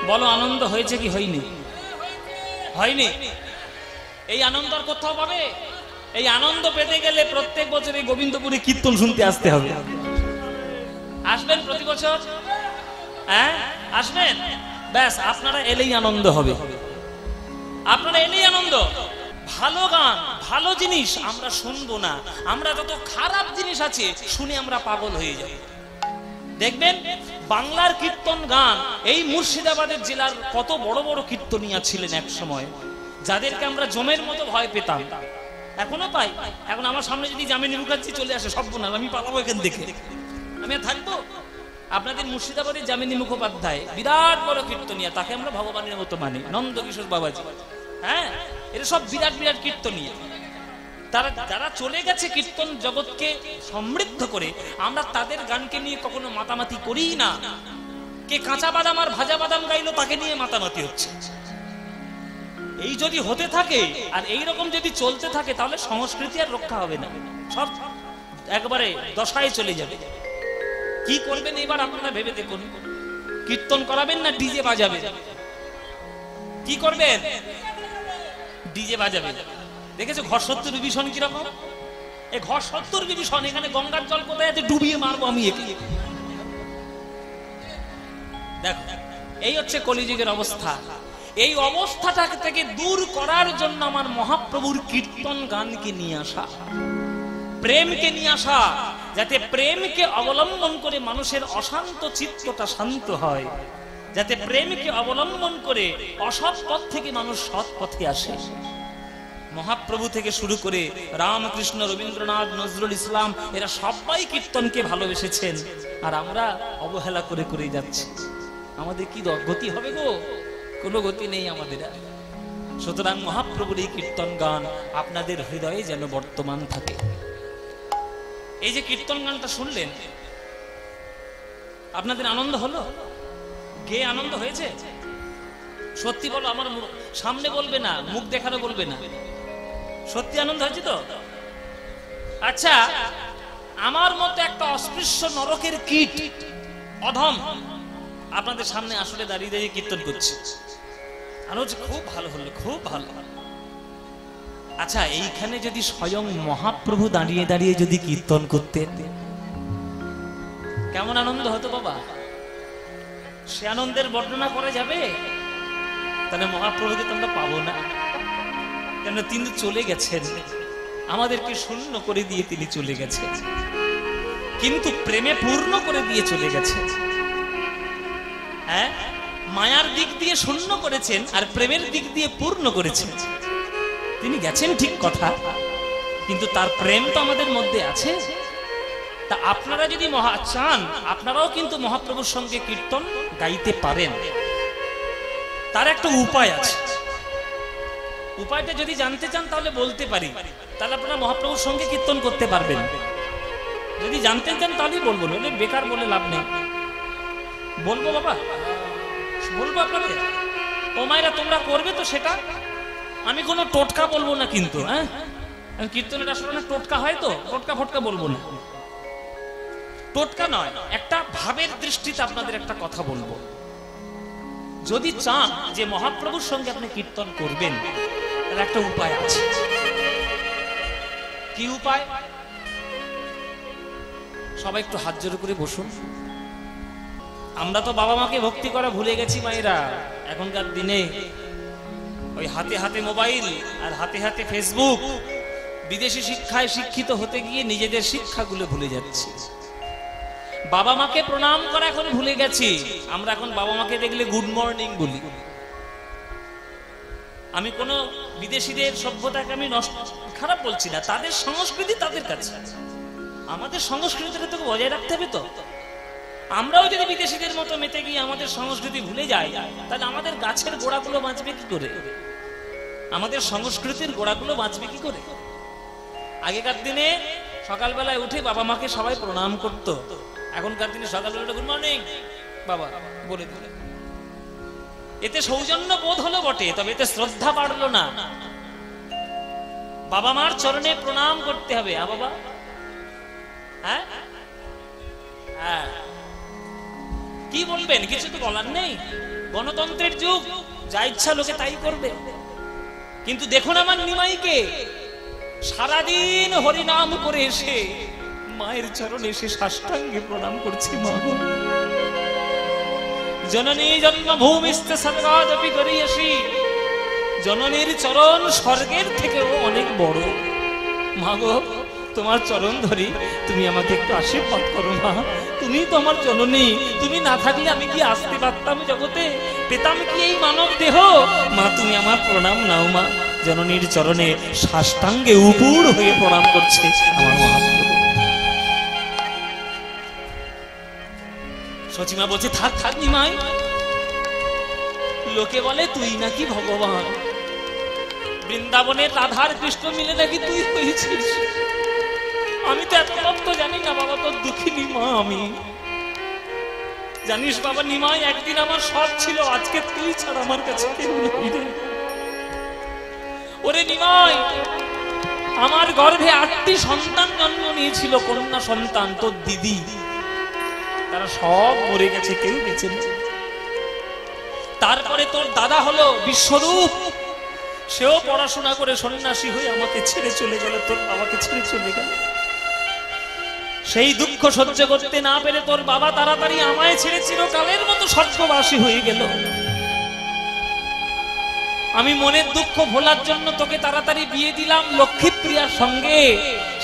বলো আনন্দ হয়েছে কি হয়নি? হয়নি? এই আনন্দ আর কোথাও পাবে? এই আনন্দ পেতে গেলে প্রত্যেক বছর এই গোবিন্দপুরে কীর্তন শুনতে আসতে হবে। আসবেন প্রতি বছর? হ্যাঁ আসবেন, ব্যাস আপনারা এলেই আনন্দ হবে। আপনারা এলেই আনন্দ। ভালো গান ভালো জিনিস আমরা শুনবো না, আমরা যত খারাপ জিনিস আছে শুনে আমরা পাগল হয়ে যাই। দেখবেন বাংলার কীর্তন গান, এই মুর্শিদাবাদের জেলার কত বড় বড় কীর্তনিয়া ছিলেন এক সময়, যাদেরকে আমরা জমের মতো ভয় পেতাম, এখনো পাই। এখন আমার সামনে যদি যামিনী মুখার্জি চলে আসে সর্বনাশ, আমি পালাবো এখান দেখে, আমি থাকবো। আপনাদের মুর্শিদাবাদের যামিনী মুখোপাধ্যায় বিরাট বড় কীর্তনিয়া, তাকে আমরা ভগবানের মতো মানি, নন্দকিশোর বাবাজি। হ্যাঁ এরা সব বিরাট বিরাট কীর্তনিয়া। তারা যারা চলে গেছে কীর্তন জগৎকে সমৃদ্ধ করে, আমরা তাদের গানকে নিয়ে কখনো মাতামাতি করি না। কে কাঁচা বাদাম আর ভাজা বাদাম গাইলো তাকে নিয়ে মাতামাতি হচ্ছে। এই যদি হতে থাকে আর এই রকম যদি চলতে থাকে তাহলে সংস্কৃতি আর রক্ষা হবে না, সব একবারে দশায় চলে যাবে। কি করবেন এবার আপনারা ভেবে দেখুন। কীর্তন করাবেন না ডিজে বাজাবেন? কি করবেন? ডিজে বাজাবেন। দেখেছো ঘর সত্তর বিভীষণ কিরকম? এই ঘর সত্তর বিভীষণ, এখানে গঙ্গার জল কোথায় আছে, ডুবিয়ে মারবো আমি একে। দেখো এই হচ্ছে কলিযুগের অবস্থা। এই অবস্থাটা থেকে দূর করার জন্য আমার মহাপ্রভুর কীর্তন গানকে নিয়ে আসা, প্রেমকে নিয়ে আসা, যাতে প্রেমকে অবলম্বন করে মানুষের অশান্ত চিত্তটা শান্ত হয়, যাতে প্রেমকে অবলম্বন করে অসৎ পথ থেকে মানুষ সৎ পথে আসে। মহাপ্রভু থেকে শুরু করে রামকৃষ্ণ, রবীন্দ্রনাথ, নজরুল ইসলাম, এরা সবাই কীর্তনকে ভালোবেসেছেন, আর আমরা অবহেলা করে করে যাচ্ছি। আমাদের কি গতি হবে গো? কোনো গতি নেই আমাদের। সুতরাং মহাপ্রভুর এই কীর্তন গান আপনাদের হৃদয়ে যেন বর্তমান থাকে। এই যে কীর্তন গানটা শুনলেন, আপনাদের আনন্দ হলো? গেয়ে আনন্দ হয়েছে? সত্যি বলো, আমার সামনে বলবে না, মুখ দেখানো বলবে না, সত্যি আনন্দ হয়েছে তো? আচ্ছা, আমার মতো একটা অস্পৃশ্য নরকের কীট, অধম, আপনাদের সামনে আসলে দাঁড়িয়ে দাঁড়িয়ে কীর্তন করছে, আর হচ্ছে খুব ভালো হলো, খুব ভালো। আচ্ছা, এইখানে যদি স্বয়ং মহাপ্রভু দাঁড়িয়ে দাঁড়িয়ে যদি কীর্তন করতেন, কেমন আনন্দ হতো বাবা? সে আনন্দের বর্ণনা করা যাবে? তাহলে মহাপ্রভুকে তোমরা পাবো না, কেন তিনি চলে গেছেন, আমাদেরকে শূন্য করে দিয়ে তিনি চলে গেছেন, কিন্তু প্রেমে পূর্ণ করে দিয়ে চলে গেছেন। হ্যাঁ, মায়ার দিক দিয়ে শূন্য করেছেন আর প্রেমের দিক দিয়ে পূর্ণ করেছেন। তিনি গেছেন ঠিক কথা, কিন্তু তার প্রেম তো আমাদের মধ্যে আছে। তা আপনারা যদি চান, আপনারাও কিন্তু মহাপ্রভুর সঙ্গে কীর্তন গাইতে পারেন। তার একটা উপায় আছে। উপায়টা যদি জানতে চান তাহলে বলতে পারি, তাহলে আপনারা মহাপ্রভুর সঙ্গে কীর্তন করতে পারবেন। যদি জানতে চান তাহলেই বলবো, নইলে বেকার বলে লাভ নেই। বলবো বাবা, বলবো আপনাদের। ও মায়েরা তোমরা করবে তো সেটা, আমি কোনো টোটকা বলবো না কিন্তু। হ্যাঁ, কীর্তনের আসলে অনেক টোটকা হয় তো, টোটকা ফটকা বলবো না, টোটকা নয়, একটা ভাবের দৃষ্টিতে আপনাদের একটা কথা বলবো। যদি চান যে মহাপ্রভুর সঙ্গে আপনি কীর্তন করবেন, তার একটা উপায় আছে। কি উপায়? সবাই একটু হাত জোড় করে বসুন। আমরা তো বাবা মাকে ভক্তি করা ভুলে গেছি মায়েরা। এখনকার দিনে ওই হাতে হাতে মোবাইল আর হাতে হাতে ফেসবুক, বিদেশি শিক্ষায় শিক্ষিত হতে গিয়ে নিজেদের শিক্ষাগুলো ভুলে যাচ্ছি। বাবা মাকে প্রণাম করা এখন ভুলে গেছি আমরা। এখন বাবা মাকে দেখলে গুড মর্নিং বলি। আমি কোন বিদেশিদের সভ্যতাকে আমি খারাপ বলছি না, তাদের সংস্কৃতি তাদের কাছে, আমাদের সংস্কৃতিটাকে তো বজায় রাখতে হবে। তো আমরাও যদি বিদেশিদের মতো মেতে গিয়ে আমাদের সংস্কৃতি ভুলে যাই, তাহলে আমাদের গাছের গোড়াগুলো বাঁচবে কি করে? আমাদের সংস্কৃতির গোড়াগুলো বাঁচবে কি করে? আগেকার দিনে সকালবেলায় উঠে বাবা মাকে সবাই প্রণাম করত। এখনকার দিনে সকালবেলা গুড মর্নিং বাবা বলে দিলে, এতে সৌজন্য বোধ হলো বটে, তবে এতে শ্রদ্ধা বাড়লো না। বাবা মার চরণে প্রণাম করতে হবে। বাবা, হ্যাঁ হ্যাঁ, কি বলবেন? কিছু তো বলার নেই, গণতন্ত্রের যুগ, যা ইচ্ছা লোকে তাই করবে। কিন্তু দেখুন আমার নিমাইকে, সারাদিন হরিনাম করে এসে মায়ের চরণে এসে সাষ্টাঙ্গে প্রণাম করছি। মা গো, জননী জন্মভূমিস্তে স্বর্গাদপি করিয়াসি, জননীর চরণ স্বর্গের থেকেও অনেক বড়। মা গো, তোমার চরণ ধরি, তুমি আমাকে একটু আশীর্বাদ করো মা। তুমি তো আমার জননী, তুমি না থাকলে আমি কি আসতে পারতাম জগতে? পেতাম কি এই মানব দেহ? মা, তুমি আমার প্রণাম নাও মা। জননীর চরণে সাষ্টাঙ্গে উপুর হয়ে প্রণাম করছে আমার মহাপ্রভু। সচিমা বলছে, থাক থাক নিমাই, লোকে বলে তুই নাকি ভগবান, বৃন্দাবনের রাধার কৃষ্ণ মিলে নাকি তুই হয়েছিস। আমি তো এত তত্ত্ব জানি না বাবা, তোর দুঃখিনী মা আমি। জানিস বাবা নিমাই, একদিন আমার সব ছিল, আজকে তুই ছাড়া আমার কাছে কেউ নেই রে। ওরে নিমাই, আমার গর্ভে 8টি সন্তান জন্ম নিয়েছিল, কন্যা সন্তান, তোর দিদি, তারা সব মরে গেছে, কেউ বেঁচে নেই। তারপরে তোর দাদা হলো বিশ্বরূপ, সেও পড়াশোনা করে সন্ন্যাসী হয়ে আমাকে ছেড়ে চলে গেল, তোর বাবাকে ছেড়ে চলে গেল। সেই দুঃখ সহ্য করতে না পেরে তোর বাবা তাড়াতাড়ি আমায় ছেড়ে চিরকালের মতো স্বর্গবাসী হয়ে গেল। আমি মনের দুঃখ ভোলার জন্য তোকে তাড়াতাড়ি বিয়ে দিলাম লক্ষ্মীপ্রিয়ার সঙ্গে।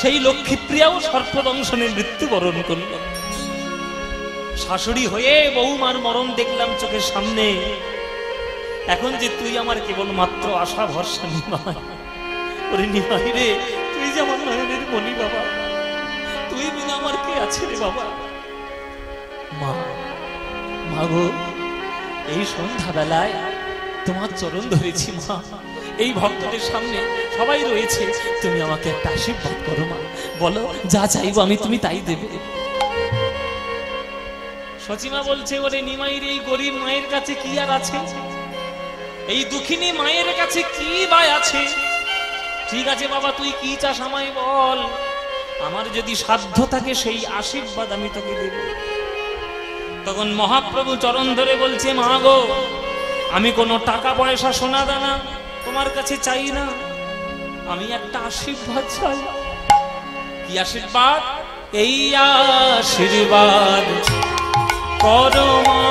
সেই লক্ষ্মীপ্রিয়াও সর্পদংশনে মৃত্যুবরণ করল। শাশুড়ি হয়ে বৌমার মরণ দেখলাম চোখের সামনে। এখন যে তুই আমার কেবল মাত্র আশা ভরসা নিমাই। ওরে নিমাই রে, তুই যে আমার নয়নের মনি বাবা, তুই বিনা আমার কে আছে রে বাবা। মা, মা গো, এই সন্ধ্যা বেলায় তোমার চরণ ধরেছি মা। এই ভক্তদের সামনে সবাই রয়েছে, তুমি আমাকে একটা আশীর্বাদ করো মা। বলো, যা চাইবো আমি তুমি তাই দেবে। সচিমা বলছে, ওরে নিমাইর এই গরিব মায়ের কাছে কি আর আছে? এই দুঃখিনী মায়ের কাছে কি বা আছে? ঠিক আছে বাবা, তুই কি চাস আমায় বল, আমার যদি সাধ্য থাকে সেই আশীর্বাদ আমি তোকে দেব। তখন মহাপ্রভু চরণ ধরে বলছে, মা গো, আমি কোনো টাকা পয়সা সোনা দানা তোমার কাছে চাই না, আমি একটা আশীর্বাদ চাই। কি আশীর্বাদ? এই আশীর্বাদ করো মা,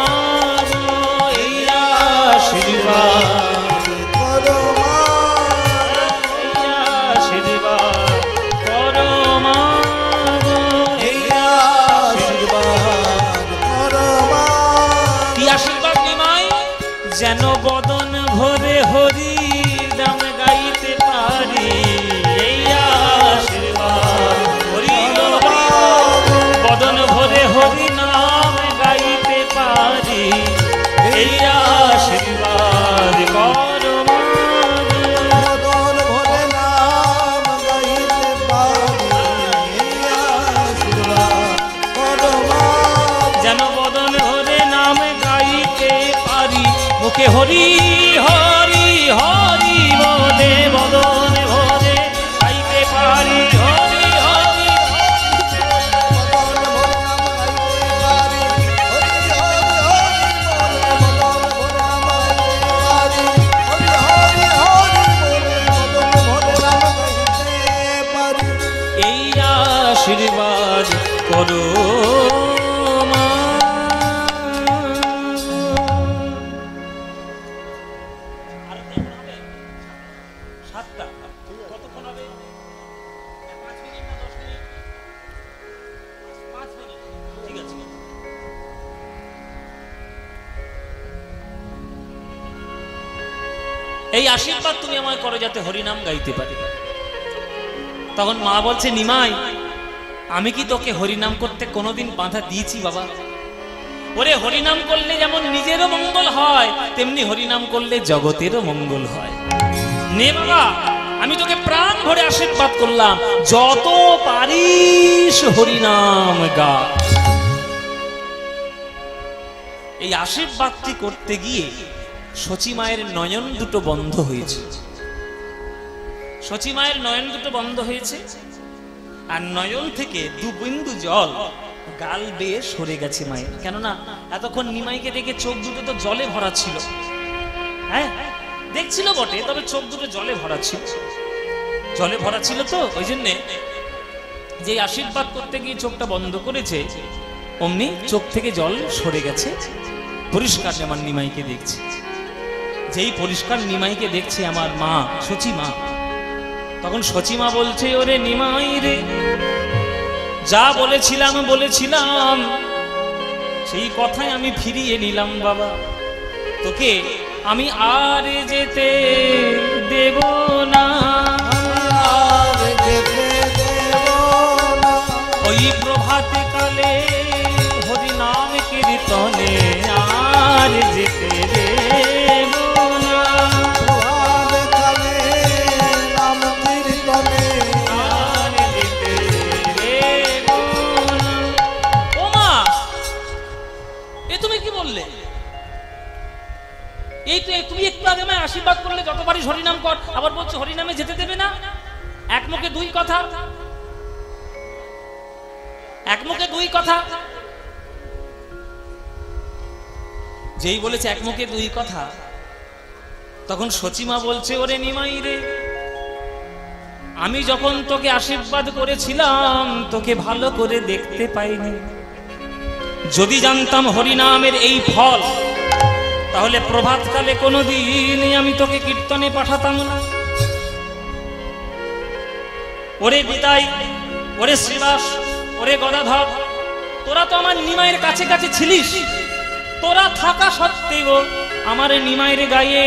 এই আশীর্বাদ করো মা, এই আশীর্বাদ করো মা, এই আশীর্বাদ করো মা। কি আশীর্বাদ নিমাই? যেন বদন ভরে হরি নাম গাইতে পারি, এই আশীর্বাদ। হরি হরি বদন ভরে হরি নাম গাইতে পারি, এই আশীর্বাদ করো মা। বদন ভরে নাম গাইতে পারি, এই আশীর্বাদ মুখে হরি হরি হরি বলে বদন ভরে গাইতে পারি হরি হরি এই আশীর্বাদ করো মা। সাতটা কতক্ষণ হবে? 5 মিনিট না 10 মিনিট? 5 মিনিট, ঠিক আছে। এই আশীর্বাদ তুমি আমায় করো যাতে হরিনাম গাইতে পারি। তখন মা বলছে, নিমাই আমি কি তোকে হরিনাম করতে কোনোদিন বাধা দিয়েছি বাবা? ওরে হরিনাম করলে যেমন নিজেরও মঙ্গল হয়, তেমনি হরিনাম করলে জগতেরও মঙ্গল হয়। নে বাবা, আমি তোকে প্রাণ ভরে আশীর্বাদ করলাম, যত পারিস হরিনাম গা। এই আশীর্বাদটি করতে গিয়ে সচী মায়ের নয়ন দুটো বন্ধ হয়েছে। সচী মায়ের নয়ন দুটো বন্ধ হয়েছে, আর নয়ন থেকে 2 বিন্দু জল গাল বেয়ে সরে গেছে মায়ের। কেননা এতক্ষণ নিমাইকে দেখে চোখ দুটো তো জলে ভরা ছিল। হ্যাঁ, দেখছিল বটে, তবে চোখ দুটো জলে ভরা ছিল। জলে ভরা ছিল তো ওই জন্যে যে আশীর্বাদ করতে গিয়ে চোখটা বন্ধ করেছে, অমনি চোখ থেকে জল সরে গেছে। পরিষ্কার আমার নিমাইকে দেখছে। যেই পরিষ্কার নিমাইকে দেখছে আমার মা সচী মা, তখন সচী মা বলছে, ওরে নিমাই রে, যা বলেছিলাম সেই কথাই আমি ফিরিয়ে নিলাম বাবা। তোকে আমি আর যেতে দেব না, ওই প্রভাতে কালে হরিনাম কীর্তনে আর যেতে দেব না। তুমি একটু আগে আমায় আশীর্বাদ করলে যত পারিস হরিনাম কর, আবার বলছো হরিনামে যেতে দেবে না। এক মুখে দুই কথা, এক মুখে দুই কথা। যেই বলেছে এক মুখে দুই কথা, তখন সচী মা বলছে, ওরে নিমাই রে, আমি যখন তোকে আশীর্বাদ করেছিলাম তোকে ভালো করে দেখতে পাইনি। যদি জানতাম হরিনামের এই ফল, তাহলে প্রভাতকালে কোনোদিনই আমি তোকে কীর্তনে পাঠাতাম না। ওরে বিদায়, ওরে শ্রীবাস, ওরে গদাধর, তোরা তো আমার নিমাইয়ের কাছে কাছে ছিলিস। তোরা থাকা সত্ত্বেও আমার নিমাইয়ের গায়ে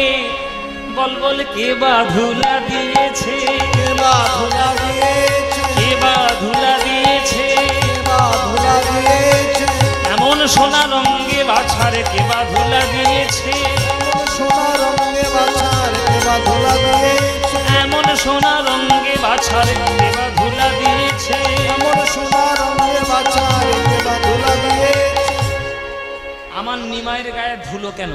বল বল কে বা ধুলা দিয়েছে, কে বা ধুলা দিয়েছে, কে বা ধুলা দিয়েছে, কে বা ধুলা দিয়েছে। এমন সোনা রঙে বাছারে কে বা ধুলা দিয়েছে, সোনা রঙে বাছারে কে বা ধুলা দিয়েছে, এমন সোনা রঙে বাছারে কে বা ধুলা দিয়েছে, এমন সোনা রঙে বাছারে কে বা ধুলা দিয়েছে। আমার নিমাইয়ের গায়ে ধুলো কেন?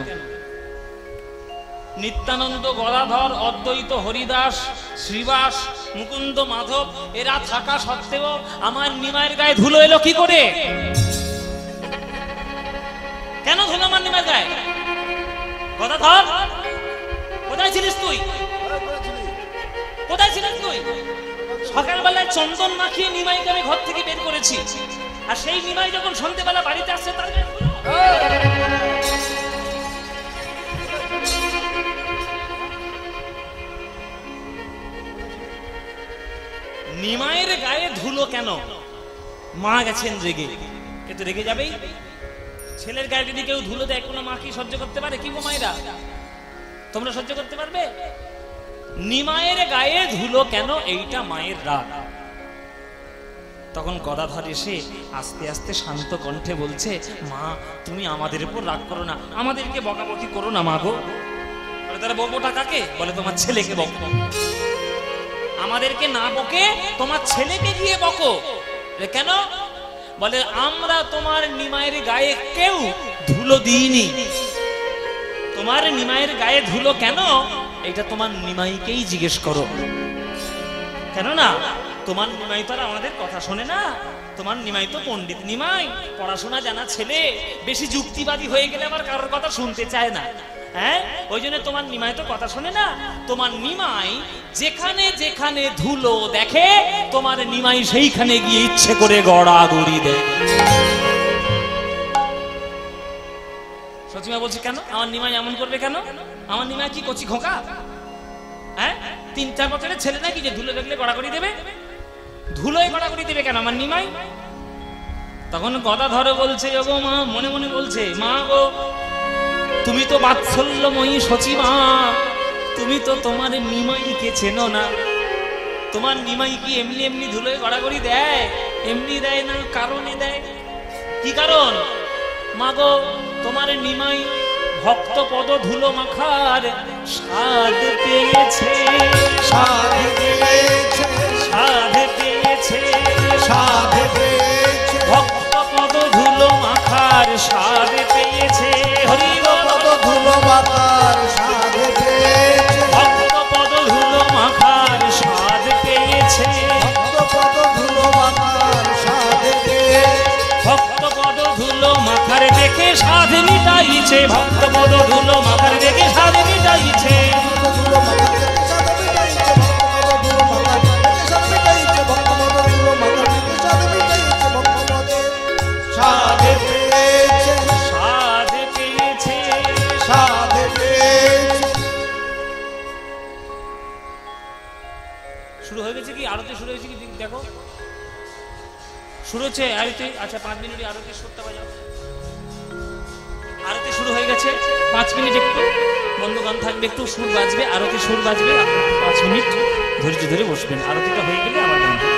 নিত্যানন্দ, গদাধর, অদ্বৈত, হরিদাস, শ্রীবাস, মুকুন্দ, মাধব এরা থাকা সত্ত্বেও আমার নিমাইয়ের গায়ে ধুলো এলো কি করে? কেন ধুলো আমার নিমাইয়ের গায়ে? গদাধর, কোথায় ছিলিস তুই? কোথায় ছিলিস তুই? সকালবেলায় চন্দন মাখিয়ে নিমাইকে আমি ঘর থেকে বের করেছি, আর সেই নিমাই যখন সন্ধ্যেবেলা বাড়িতে আসছে তার গায়ে ধুলো। নিমাইয়ের গায়ে ধুলো কেন? মা গেছেন রেগে, কিন্তু রেগে যাবেই। ছেলের গায়ে যদি কেউ ধুলো দেয়, কোনো মা কি সহ্য করতে পারে? কি গো মায়েরা, তোমরা সহ্য করতে পারবে? নিমাইয়ের গায়ে ধুলো কেন, এইটা মায়ের রাগ। তখন গদাধর এসে আস্তে আস্তে শান্ত কণ্ঠে বলছে, মা তুমি আমাদের উপর রাগ করো না, আমাদেরকে বকাবকি করো না মা গো। বলে তারা বকবোটা কাকে? বলে তোমার ছেলেকে বকবো। আমাদেরকে না বকে তোমার ছেলেকে গিয়ে বকো। কেন? বলে আমরা তোমার নিমাইয়ের গায়ে কেউ ধুলো দিইনি, তোমার নিমাইয়ের গায়ে ধুলো কেন, এটা তোমার নিমাইকেই জিজ্ঞেস করো। কেন না তোমার নিমাই তো আর আমাদের কথা শোনে না। তোমার নিমাই তো পণ্ডিত নিমাই, পড়াশোনা জানা ছেলে, বেশি যুক্তিবাদী হয়ে গেলে আবার কারোর কথা শুনতে চায় না। হ্যাঁ, ওই জন্য তোমার নিমাই তো কথা শোনে না। তোমার নিমাই যেখানে যেখানে ধুলো দেখে, তোমার নিমাই সেইখানে গিয়ে ইচ্ছে করে গড়াগড়ি দেয়। সচিমা বলছে কেন আমার নিমাই এমন করবে কেন? আমার নিমাই কি কচি খোকা? হ্যাঁ, 3-4 বছরের ছেলে নাকি যে ধুলো দেখলে গড়াগড়ি দেবে? ধুলোয় গড়াগড়ি দেবে কেন আমার নিমাই? তখন গদা ধরে বলছে, ওগো মা, মনে মনে বলছে, মা গো, তুমি তো বাৎসল্যময়ী সচিমা, তুমি তো তোমার নিমাইকে চেনো না। তোমার নিমাই কি এমনি এমনি ধুলোয় গড়াগড়ি দেয়? এমনি দেয় না, কারণে দেয়। কি কারণ? মা গো, তোমার নিমাই ভক্ত পদ ধুলো মাখার স্বাদ পেয়েছে, স্বাদ পেয়েছে, স্বাদ পেয়েছে, স্বাদ পেয়েছে, ভক্ত পদ ধুলো মাখার স্বাদ পেয়েছে। হরি বল, পদ ধুলো মাখার স্বাদ পেয়েছে, ভক্ত পদ ধুলো মাখার স্বাদ পেয়েছে, পদ ধুলো মাখার স্বাদ পেয়েছে, ভক্ত পদ ধুলো মাখার দেখে স্বাদ মিটাইছে, ভক্ত পদ ধুলো মাখার দেখে স্বাদ মিটাইছে। ধুলো মাখার থেকে স্বাদ মিটাইছে, ধুলো মাখার থেকে স্বাদ মিটাইছে, ধুলো মাখার থেকে স্বাদ মিটাইছে, স্বাদ পেয়েছে, স্বাদ পেয়েছে, স্বাদ পেয়েছে। শুরু হয়ে গেছে কি? আরতি শুরু হয়েছে কি? দেখো শুরু হচ্ছে আরতি। আচ্ছা 5 মিনিট আরতি সুরটা বাজাও। আরতি শুরু হয়ে গেছে, 5 মিনিট একটু বন্ধ গান থাকবে, একটু সুর বাজবে, আরতি সুর বাজবে, 5 মিনিট ধৈর্য ধরে বসবেন। আরতিটা হয়ে গেলে আবার গান হবে।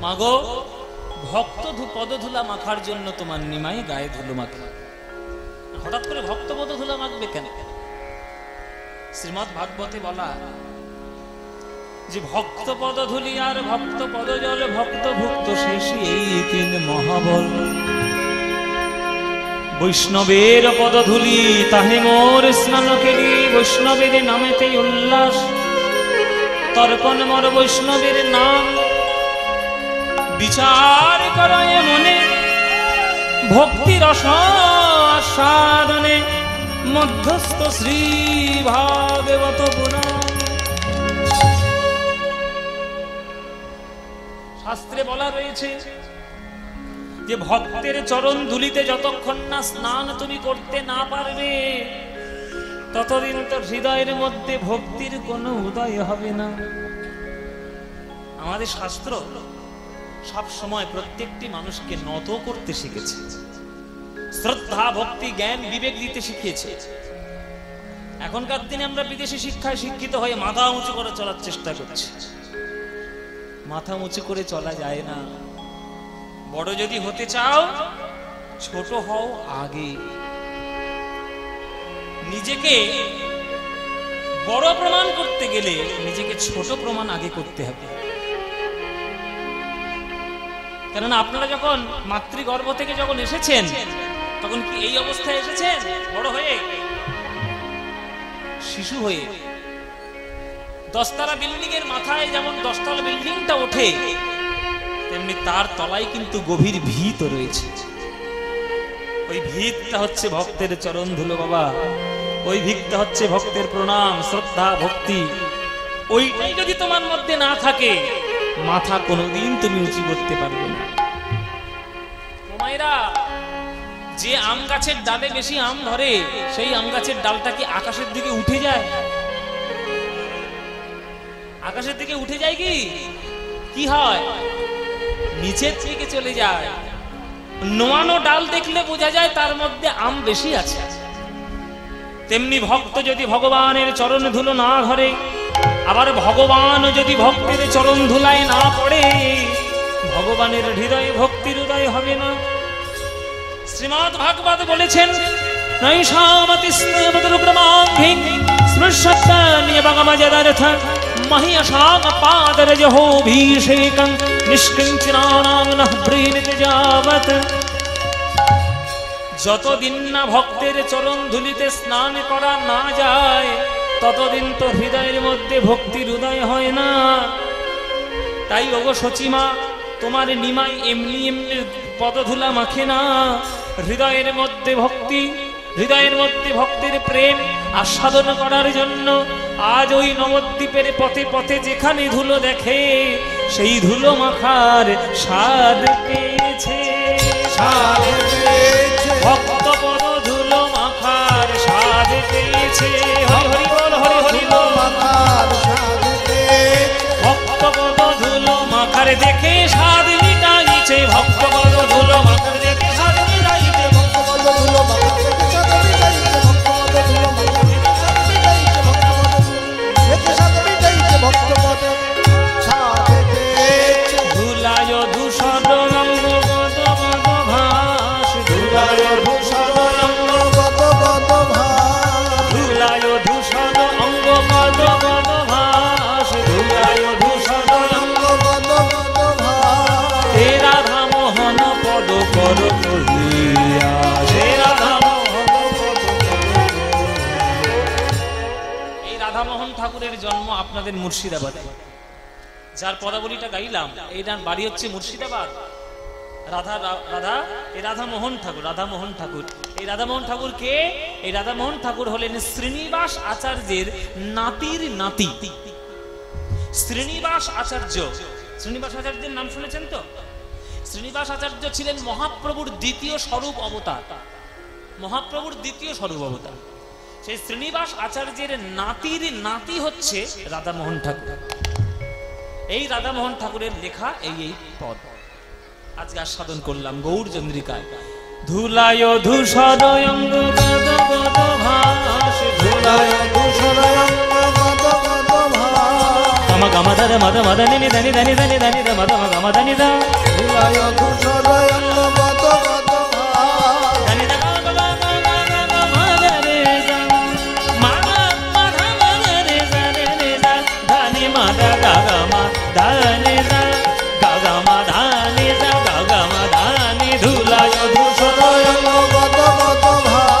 মাগো ভক্ত পদধুলা মাখার জন্য তোমার নিমাই গায়ে ধুলো মাখে। হঠাৎ করে ভক্ত পদধুলা মাখবে কেন? শ্রীমদ্ ভাগবতে বলা যে ভক্ত পদধূলি আর ভক্ত পদজল ভক্ত ভুক্ত শেষী এই তিন মহাবল। বৈষ্ণবের পদধূলি তাহে মোর স্নান কেলি, বৈষ্ণবের নামেতে উল্লাস তর্পণ মোর বৈষ্ণবের নাম। বিচার করয়ে মনে ভক্তি রস আস্বাদনে, মধ্যস্থ শ্রী ভাগবত পুরাণ। শাস্ত্রে বলা রয়েছে যে ভক্তের চরণ ধুলিতে যতক্ষণ না স্নান তুমি করতে না পারবে ততদিন তো হৃদয়ের মধ্যে ভক্তির কোনো উদয় হবে না। আমাদের শাস্ত্র সব সময় প্রত্যেকটি মানুষকে নত করতে শিখেছে, শ্রদ্ধা ভক্তি জ্ঞান বিবেক দিতে শিখিয়েছে। এখনকার দিনে আমরা বিদেশি শিক্ষায় শিক্ষিত হয়ে মাথা উঁচু করে চলার চেষ্টা করছি। মাথা উঁচু করে চলা যায় না। বড় যদি হতে চাও ছোট হও আগে। নিজেকে বড় প্রমাণ করতে গেলে নিজেকে ছোট প্রমাণ আগে করতে হবে। কারণ আপনারা যখন মাতৃগর্ভ থেকে যখন এসেছেন তখন কি এই অবস্থায় এসেছেন? বড় হয়ে, শিশু হয়ে। 10 তলা বিল্ডিং এর মাথায় যেমন 10 তলা বিল্ডিংটা ওঠে, তেমনি তার তলায় কিন্তু গভীর ভিত রয়েছে। ওই ভিতটা হচ্ছে ভক্তের চরণ ধুলো বাবা। ওই ভিতটা হচ্ছে ভক্তের প্রণাম, শ্রদ্ধা, ভক্তি। ওইটাই যদি তোমার মধ্যে না থাকে মাথা কোনোদিন তুমি উঁচু করতে পারবে না। মায়েরা, যে আম গাছের ডালে বেশি আম ধরে সেই আম গাছের ডালটা কি আকাশের দিকে উঠে যায়? আকাশের দিকে উঠে যায় কি? কি হয়? নিচের দিকে চলে যায়। নোয়ানো ডাল দেখলে বোঝা যায় তার মধ্যে আম বেশি আছে। তেমনি ভক্ত যদি ভগবানের চরণ ধুলো না ধরে, আবার ভগবান যদি ভক্তের চরণ ধুলায় না পড়ে, ভগবানের হৃদয়ে ভক্তির উদয় হবে না। শ্রীমদ্ ভাগবত বলেছেন, নৈষামতি স্নেহদুর্গ্রমাঙ্ঘিং স্পৃশ্যত্যনিয়বগমযদর্থ মহিয়সাং পাদরজহোভিষেকং নিষ্কিঞ্চনানাং নঃ ব্রীণিত যাবৎ। যতদিন না ভক্তের চরণ ধুলিতে স্নান করা না যায় ততদিন তো হৃদয়ের মধ্যে ভক্তির উদয় হয় না। তাই ওগো সচিমা, তোমার নিমাই এমনি এমনি পদধুলা মাখে না। হৃদয়ের মধ্যে ভক্তি, হৃদয়ের মধ্যে ভক্তের প্রেম আস্বাদন করার জন্য আজ ওই নবদ্বীপের পথে পথে যেখানে ধুলো দেখে সেই ধুলো মাখার স্বাদ পেয়েছে। ভক্ত পদ ধুলো মাখার স্বাদ পেয়েছে। হরি হরি বল, হরি হরি বল। ভক্ত পদ ধুলো মাখার দেখে স্বাদ মিটাইছে। ভক্ত পদ ধুলো মাখার দেখে স্বাদ মিটাইছে। ভক্ত পদ ধুলো মাখার দেখে স্বাদ মিটাইছে। ভক্ত পদ ধুলো মাখার দেখে স্বাদ মিটাইছে। ভক্ত পদ দেখে স্বাদ মিটাইছে। ভক্ত পদ স্বাদ পেয়েছে। ধুলায় ধূসর অঙ্গ গত গত ভাস। ধুলায় ধূসর অঙ্গ গত গত ভাস। ধুলায় ধূসর অঙ্গ গত গত ভাস। ধুলায় ধূসর অঙ্গ গত গত ভাস। হে রাধা মোহন পদ কর করিয়া। হে রাধা মোহন পদ কর। এই রাধা মোহন ঠাকুরের জন্ম আপনাদের মুর্শিদাবাদে। যার পদাবলীটা গাইলাম এইটার বাড়ি হচ্ছে মুর্শিদাবাদ। রাধা মোহন ঠাকুর, রাধা মোহন ঠাকুর। এই রাধা মোহন ঠাকুর কে? এই রাধা মোহন ঠাকুর হলেন শ্রীনিবাস আচার্যের নাতির নাতি। শ্রীনিবাস আচার্য, শ্রীনিবাস আচার্যের নাম শুনেছেন তো? শ্রীনিবাস আচার্য ছিলেন মহাপ্রভুর দ্বিতীয় স্বরূপ অবতার। মহাপ্রভুর দ্বিতীয় স্বরূপ অবতার। সেই শ্রীনিবাস আচার্যের নাতির নাতি হচ্ছে রাধা মোহন ঠাকুর। এই রাধা মোহন ঠাকুরের লেখা এই এই পদ আজকে আস্বাদন করলাম গৌর চন্দ্রিকায়। ধুলায় ধূসর অঙ্গ গত গত ভাস। ধুলায় ধূসর অঙ্গ গত গত ভাস। গম গম দ মদ মদ নি নি ধানি ধানি ধানি ধানি দ মদ গম ধানি দা ধুলায় ধূসর অঙ্গ কত কত ভার ধানি দা গম গম গম মদ রে যা মা মা ধা মদ রে যা রে যা ধানি মা দা গা গা মা ধানি দা গা গা মা ধানি দা গা গা মা ধানি ধুলায় ধূসর অঙ্গ কত কত ভার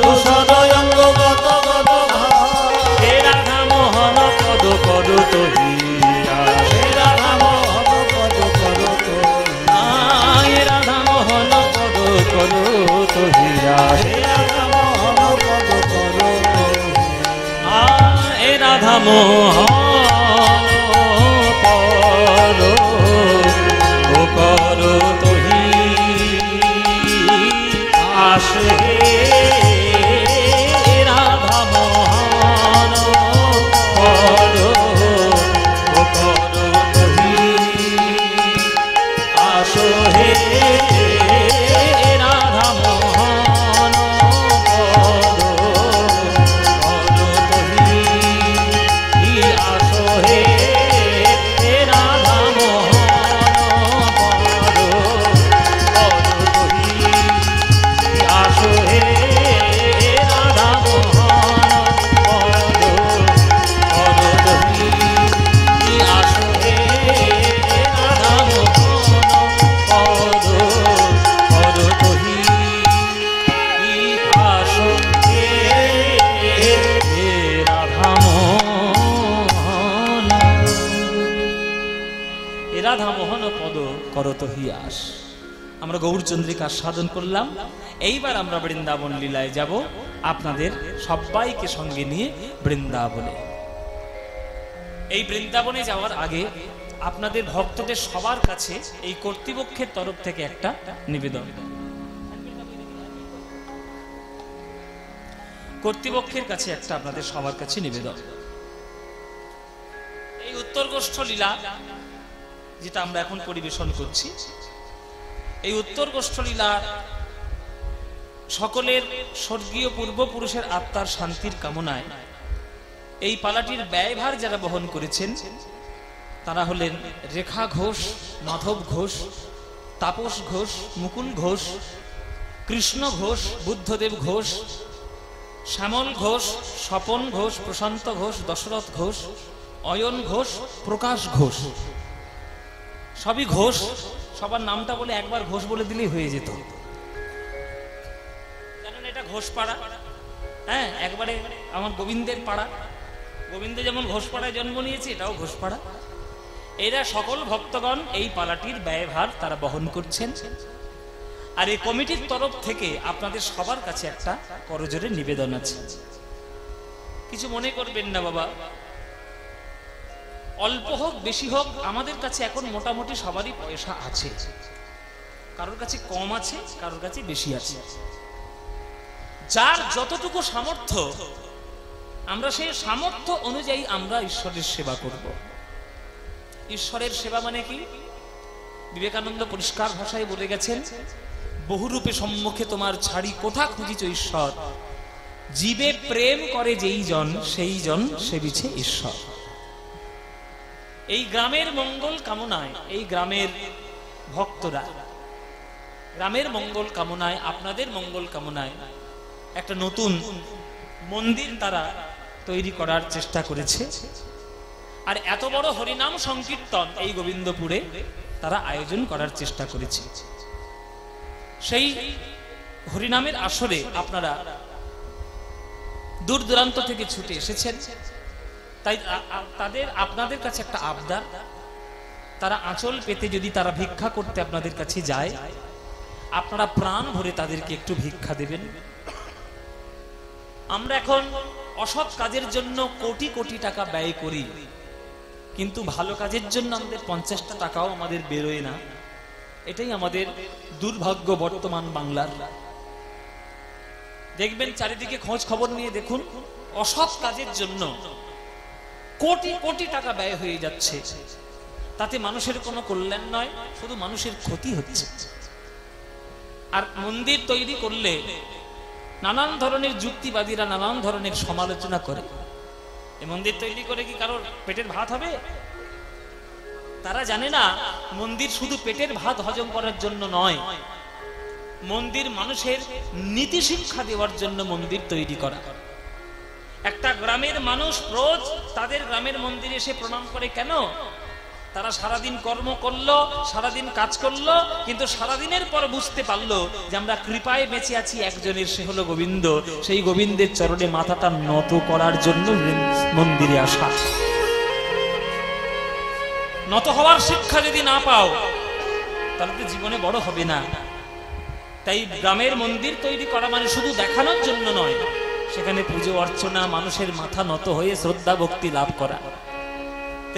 ধূসর অঙ্গ কত কত ভার রাধা মোহন পদ পদ তহিয়া রাধা মোহন পদ পদ রাধা মোহন পদ পদ তহিয়া রাধা মোহন পদ পদ রাধা মোহন পদ কর তহি আসে রাধা মোহন পদ কর তহি আসো হে রাধা মোহন পদ কর তহি আসো হে রাধা মোহন পদ কর তহি আসো হে রাধা মোহন পদ কর তহি আসো হে রাধা মোহন পদ কর তহি আসো হে রাধা মোহন রাধা মোহন পদ করত হিয়াস। আমরা গৌরচন্দ্রিকা সাধন করলাম। এইবার আমরা বৃন্দাবন লীলায় যাব, আপনাদের সবাইকে সঙ্গে নিয়ে বৃন্দাবনে। এই বৃন্দাবনে যাওয়ার আগে আপনাদের ভক্তদের সবার কাছে এই কর্তৃপক্ষের তরফ থেকে একটা নিবেদন। কর্তৃপক্ষের কাছে একটা আপনাদের সবার কাছে নিবেদন। এই উত্তরগোষ্ঠ লীলা যেটা আমরা এখন পরিবেশন করছি, এই উত্তরগোষ্ঠ লীলা সকলের স্বর্গীয় পূর্বপুরুষের আত্মার শান্তির কামনায় এই পালাটির ব্যয়ভার যারা বহন করেছেন তারা হলেন রেখা ঘোষ, মাধব ঘোষ, তাপস ঘোষ, মুকুল ঘোষ, কৃষ্ণ ঘোষ, বুদ্ধদেব ঘোষ, শ্যামল ঘোষ, স্বপন ঘোষ, প্রশান্ত ঘোষ, দশরথ ঘোষ, অয়ন ঘোষ, প্রকাশ ঘোষ। সবই ঘোষ। সবার নামটা বলে একবার ঘোষ বলে দিলেই হয়ে যেত, কারণ এটা ঘোষ পাড়া। হ্যাঁ, একবারে আমার গোবিন্দের পাড়া। গোবিন্দ যেমন ঘোষ পাড়ায় জন্ম নিয়েছে, এটাও ঘোষ পাড়া। এরা সকল ভক্তগণ এই পালাটির ব্যয়ভার তারা বহন করছেন। আর এই কমিটির তরফ থেকে আপনাদের সবার কাছে একটা করজোরে নিবেদন আছে। কিছু মনে করবেন না বাবা, অল্প হোক বেশি হোক আমাদের কাছে এখন মোটামুটি সবারই পয়সা আছে। কারোর কাছে কম আছে, কারোর কাছে বেশি আছে। যার যতটুকু সামর্থ্য, আমরা সেই সামর্থ্য অনুযায়ী আমরা ঈশ্বরের সেবা করব। ঈশ্বরের সেবা মানে কি? বিবেকানন্দ পরিষ্কার ভাষায় বলে গেছেন, বহুরূপে সম্মুখে তোমার ছাড়ি কোথা খুঁজিছ ঈশ্বর, জীবে প্রেম করে যেই জন সেই জন সেবিছে ঈশ্বর। এই গ্রামের মঙ্গল কামনায়, এই গ্রামের ভক্তরা গ্রামের মঙ্গল কামনায়, আপনাদের মঙ্গল কামনায় একটা নতুন মন্দির তারা তৈরি করার চেষ্টা করেছে। আর এত বড় হরিনাম সংকীর্তন এই গোবিন্দপুরে তারা আয়োজন করার চেষ্টা করেছে। সেই হরিনামের আসরে আপনারা দূর দূরান্ত থেকে ছুটে এসেছেন। তাই আপনাদের কাছে একটা আবদার, তারা আঁচল পেতে যদি তারা ভিক্ষা করতে আপনাদের কাছে যায়, আপনারা প্রাণ ভরে তাদেরকে একটু ভিক্ষা দেবেন। আমরা এখন অসৎ কাজের জন্য কোটি কোটি টাকা ব্যয় করি, কিন্তু ভালো কাজের জন্য আমাদের 50টা টাকাও আমাদের বেরোয় না। এটাই আমাদের দুর্ভাগ্য বর্তমান বাংলার। দেখবেন চারিদিকে খোঁজ খবর নিয়ে দেখুন, অসৎ কাজের জন্য কোটি কোটি টাকা ব্যয় হয়ে যাচ্ছে। তাতে মানুষের কোনো কল্যাণ নয়, শুধু মানুষের ক্ষতি হচ্ছে। আর মন্দির তৈরি করলে নানান ধরনের যুক্তিবাদীরা নানান ধরনের সমালোচনা করে। এই মন্দির তৈরি করে কি কারোর পেটের ভাত হবে? তারা জানে না মন্দির শুধু পেটের ভাত হজম করার জন্য নয়, মন্দির মানুষের নীতি শিক্ষা দেওয়ার জন্য মন্দির তৈরি করা। একটা গ্রামের মানুষ রোজ তাদের গ্রামের মন্দিরে এসে প্রণাম করে কেন? তারা সারাদিন কর্ম করলো, সারাদিন কাজ করলো, কিন্তু সারাদিনের পর বুঝতে পারলো যে আমরা কৃপায় বেঁচে আছি একজনের, সে হলো গোবিন্দ। সেই গোবিন্দের চরণে মাথাটা নত করার জন্য মন্দিরে আসা। নত হওয়ার শিক্ষা যদি না পাও তাহলে তো জীবনে বড় হবে না। তাই গ্রামের মন্দির তৈরি করা মানে শুধু দেখানোর জন্য নয়, সেখানে পুজো অর্চনা, মানুষের মাথা নত হয়ে শ্রদ্ধা ভক্তি লাভ করা।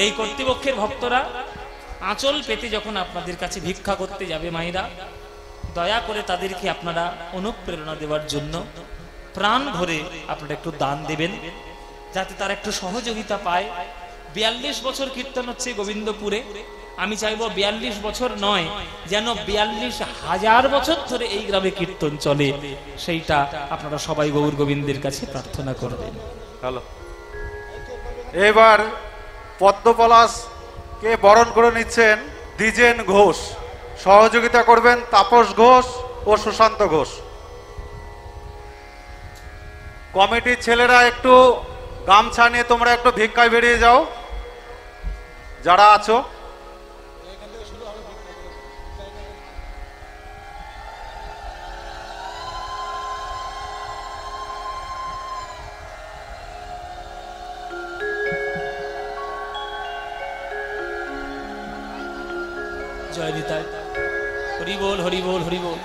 এই কর্তৃপক্ষের ভক্তরা আঁচল পেতে যখন আপনাদের কাছে ভিক্ষা করতে যাবে মায়েরা, দয়া করে তাদেরকে আপনারা অনুপ্রেরণা দেওয়ার জন্য প্রাণ ভরে আপনারা একটু দান দেবেন, যাতে তারা একটু সহযোগিতা পায়। 42 বছর কীর্তন হচ্ছে গোবিন্দপুরে। আমি চাইবো 42 বছর নয়, যেন 42,000 বছর ধরে এই গ্রামে কীর্তন চলে। সেইটা আপনারা সবাই গৌর গোবিন্দের কাছে প্রার্থনা করবেন। হ্যালো, এবার পদ্মপলাশকে বরণ করে নিচ্ছেন দ্বিজেন ঘোষ, সহযোগিতা করবেন তাপস ঘোষ ও সুশান্ত ঘোষ। কমিটির ছেলেরা একটু গামছা নিয়ে তোমরা একটু ভিক্ষায় বেরিয়ে যাও, যারা আছো। জয় নিতাই, হরি বল, হরি বল, হরি বল।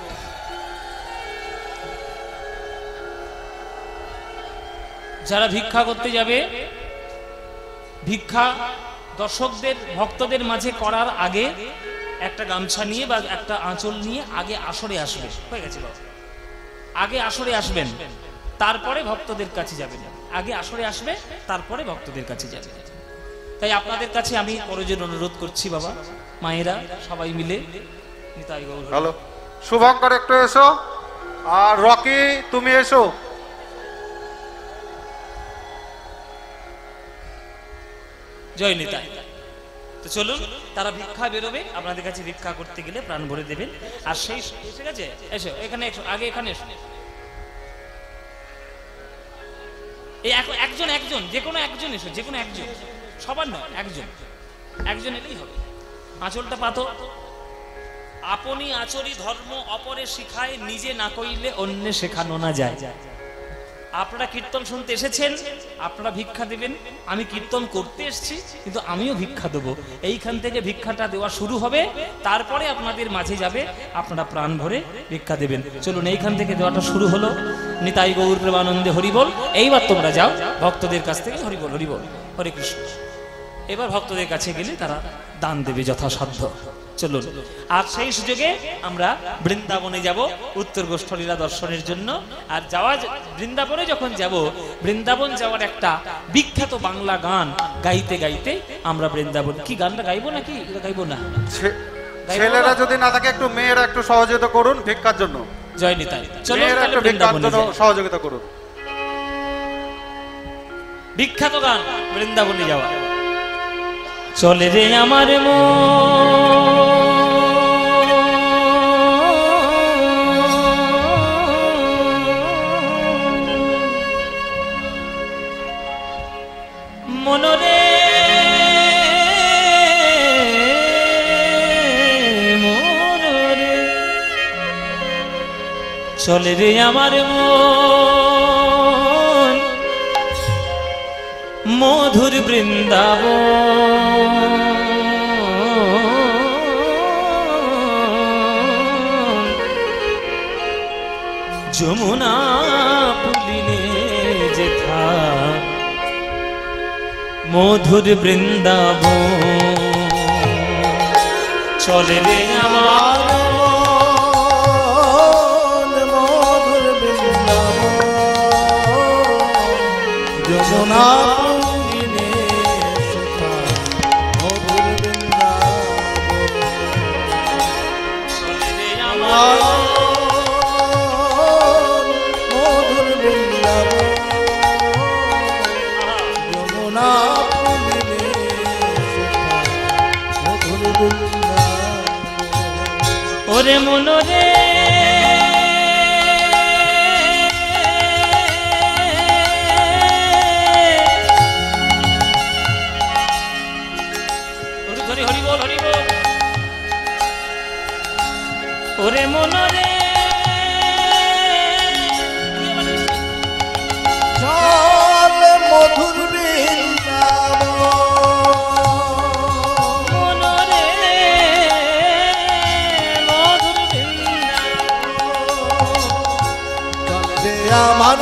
যারা ভিক্ষা করতে যাবে, ভিক্ষা দর্শকদের ভক্তদের মাঝে করার আগে একটা গামছা নিয়ে বা একটা আঁচল নিয়ে আগে আসরে আসবে। হয়ে গেছে, আগে আসরে আসবেন, তারপরে ভক্তদের কাছে যাবেন। আগে আসরে আসবে, তারপরে ভক্তদের কাছে যাবে। তাই আপনাদের কাছে আমি করজোর অনুরোধ করছি বাবা, মায়েরা সবাই মিলে। হ্যালো, শুভঙ্কর একটু এসো, আর রকি তুমি এসো। জয় নিতাই। তো চলুন, তারা ভিক্ষা বেরোবে, আপনাদের কাছে ভিক্ষা করতে গেলে প্রাণ ভরে দেবেন। আর সেই, ঠিক আছে, এসো এখানে, আগে এখানে এসো। এই একজন একজন, যে কোনো একজন এসো, যে কোনো একজন, সবার নয়, একজন একজন এলেই হবে। আঁচলটা পাতো। আপনি আচরি ধর্ম অপরে শিখায়, নিজে না কইলে অন্যে শেখানো না যায়। আপনারা কীর্তন শুনতে এসেছেন, আপনারা ভিক্ষা দেবেন। আমি কীর্তন করতে এসেছি, কিন্তু আমিও ভিক্ষা দেবো। এইখান থেকে ভিক্ষাটা দেওয়া শুরু হবে, তারপরে আপনাদের মাঝে যাবে, আপনারা প্রাণ ভরে ভিক্ষা দেবেন। চলুন, এইখান থেকে দেওয়াটা শুরু হলো। নিতাই গৌর প্রেমানন্দে হরিবল। এইবার তোমরা যাও ভক্তদের কাছ থেকে, হরিবল হরিবল, হরে কৃষ্ণ। এবার ভক্তদের কাছে গেলে তারা দান দেবে যথাসাধ্য। চলুন, আর সেই সুযোগে আমরা বৃন্দাবনে যাব উত্তর গোষ্ঠলীলা দর্শনের জন্য। আর বৃন্দাবনে যখন যাব, বৃন্দাবন যাওয়ার একটা বিখ্যাত বাংলা গান গাইতে গাইতে আমরা বৃন্দাবন, কি গানটা গাইবো নাকি গাইবো না? ছেলেরা যদি না থাকে, একটু মেয়েরা একটু সহযোগিতা করুন ভিক্ষার জন্য। জয় নিতাই। চলুন, বৃন্দাবনে সহযোগিতা করুন। বিখ্যাত গান বৃন্দাবনে যাওয়া। চলে রে আমার মনরে মনরে, চলে রে আমার মন মধুর বৃন্দাবন। যমুনা পুলিনে যেথা মধুর বৃন্দাবন। চলে রে আমার মধুর বৃন্দাবন, যমুনা পুলিনে যেথা মধুর বৃন্দাবন। ওরে মনরে হরি বল হরি বল। ওরে মনরে চল মধুর বৃন্দাবন, মনরে মধুর বৃন্দাবন, চল রে আমার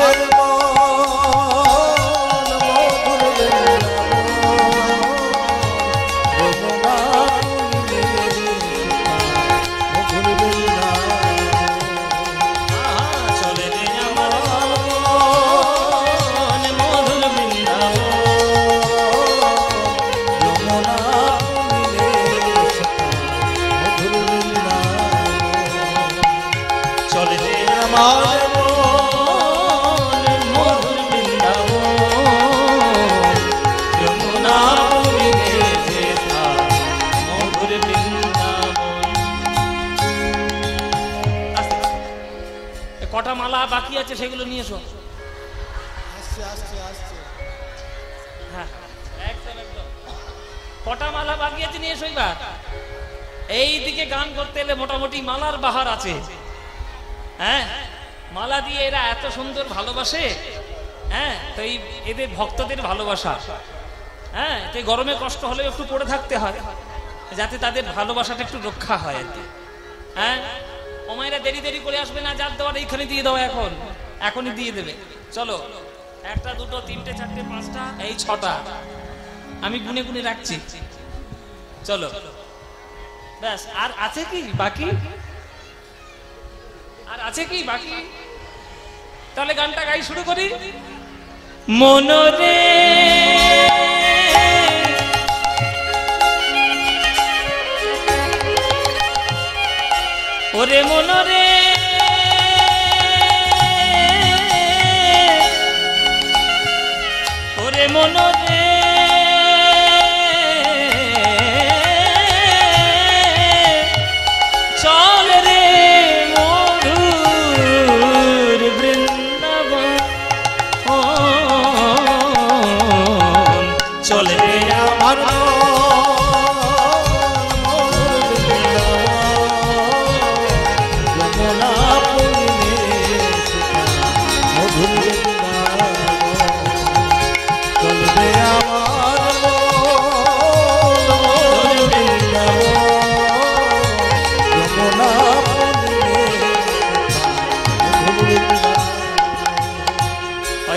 কটা মালা বাকি আছে সেগুলো নিয়ে এসো। হ্যাঁ, একদম একদম। কটা মালা বাকি আছে নিয়ে এসো এবার। এইদিকে গান করতে এলে মোটামুটি মালার বাহার আছে। হ্যাঁ, মালা দিয়ে এরা এত সুন্দর ভালোবাসে। হ্যাঁ, তো এই এদের ভক্তদের ভালোবাসা। হ্যাঁ, তো গরমে কষ্ট হলেও একটু পড়ে থাকতে হয় যাতে তাদের ভালোবাসাটা একটু রক্ষা হয় আর কি। হ্যাঁ, ওমাইরা দেরি দেরি করে আসবে না, যার দেওয়ার এইখানে দিয়ে দাও, এখনই দিয়ে দেবে। চলো, একটা দুটো তিনটে চারটে পাঁচটা এই ছটা আমি গুনে গুনে রাখছি। চলো ব্যাস। আর আছে কি বাকি? আর আছে কি বাকি? তাহলে গানটা গাই শুরু করি। মনরে ওরে মনরে ওরে মনরে চল রে মধুর বৃন্দাবন, চল রে আমার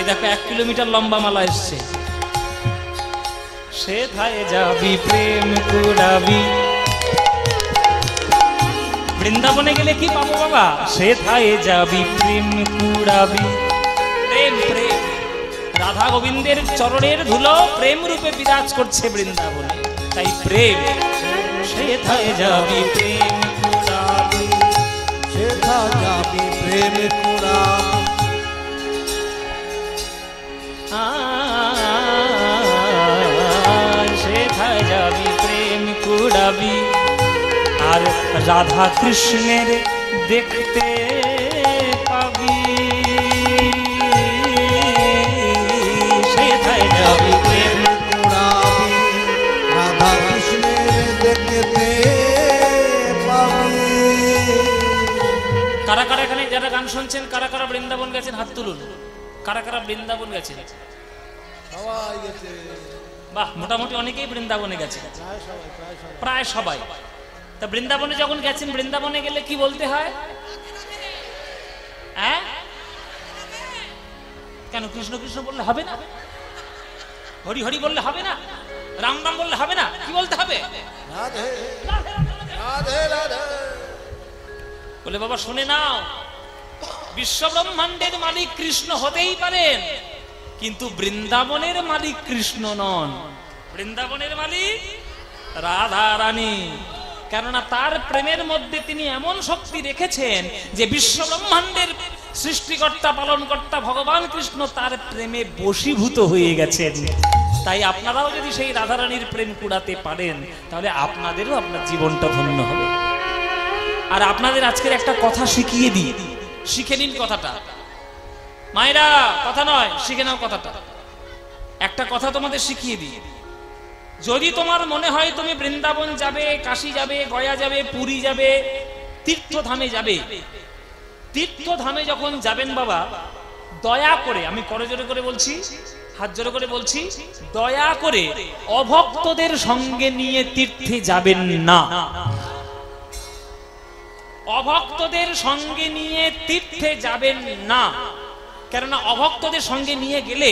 দেখো 1 কিলোমিটার লম্বা মালা এসছে। সেথায় যাবি প্রেম কুড়াবি। বৃন্দাবনে গেলে কি পাবো বাবা? সেথায় যাবি প্রেম কুড়াবি। প্রেম প্রেম, রাধা গোবিন্দের চরণের ধুলো প্রেম রূপে বিরাজ করছে বৃন্দাবনে, তাই প্রেম। সেথায় যাবি প্রেম কুড়াবি, সেথায় যাবি প্রেম কুড়াবি। সেথায় যাবি প্রেম কুড়াবি, আর রাধা কৃষ্ণের দেখতে পাবি। সেথায় যাবি প্রেম কুড়াবি, রাধা কৃষ্ণের দেখতে পাবি। কারা কারা এখানে যারা গান শুনছেন, কারা কারা বৃন্দাবন গেছেন হাত তুলুন। কারা কারা বৃন্দাবন গেছেন? সবাই গেছে। বাহ, মোটামুটি অনেকেই বৃন্দাবনে গেছে, প্রায় প্রায় সবাই। সবাই। তা বৃন্দাবনে যখন গেছেন, বৃন্দাবনে গেলে কি বলতে হয়? হ্যাঁ, কেন কৃষ্ণ কৃষ্ণ বললে হবে না? হরি হরি বললে হবে না? রাম রাম বললে হবে না? কি বলতে হবে? রাধে রাধে রাধে। বলে বাবা শুনে নাও, বিশ্ব ব্রহ্মাণ্ডের মালিক কৃষ্ণ হতেই পারেন, কিন্তু বৃন্দাবনের মালিক কৃষ্ণ নন। বৃন্দাবনের মালিক রাধা রানী। কেননা তার প্রেমের মধ্যে তিনি এমন শক্তি রেখেছেন যে বিশ্ব ব্রহ্মাণ্ডের সৃষ্টিকর্তা পালনকর্তা ভগবান কৃষ্ণ তার প্রেমে বশীভূত হয়ে গেছেন। তাই আপনারাও যদি সেই রাধারানীর প্রেম কুড়াতে পারেন, তাহলে আপনাদেরও আপনার জীবনটা ধন্য হবে। আর আপনাদের আজকের একটা কথা শিখিয়ে দিই, শিখে নিন কথাটা। মায়েরা, কথা নয়, শিখে নাও কথাটা। একটা কথা তোমাদের শিখিয়ে দিই, যদি তোমার মনে হয় তুমি বৃন্দাবন যাবে, কাশী যাবে, গয়া যাবে, পুরী যাবে, তীর্থধামে যাবে, তীর্থধামে যখন যাবেন বাবা, দয়া করে, আমি করজোরে করে বলছি, হাত জোরে করে বলছি, দয়া করে অভক্তদের সঙ্গে নিয়ে তীর্থে যাবেন না। অভক্তদের সঙ্গে নিয়ে তীর্থে যাবেন না, কেননা অভক্তদের সঙ্গে নিয়ে গেলে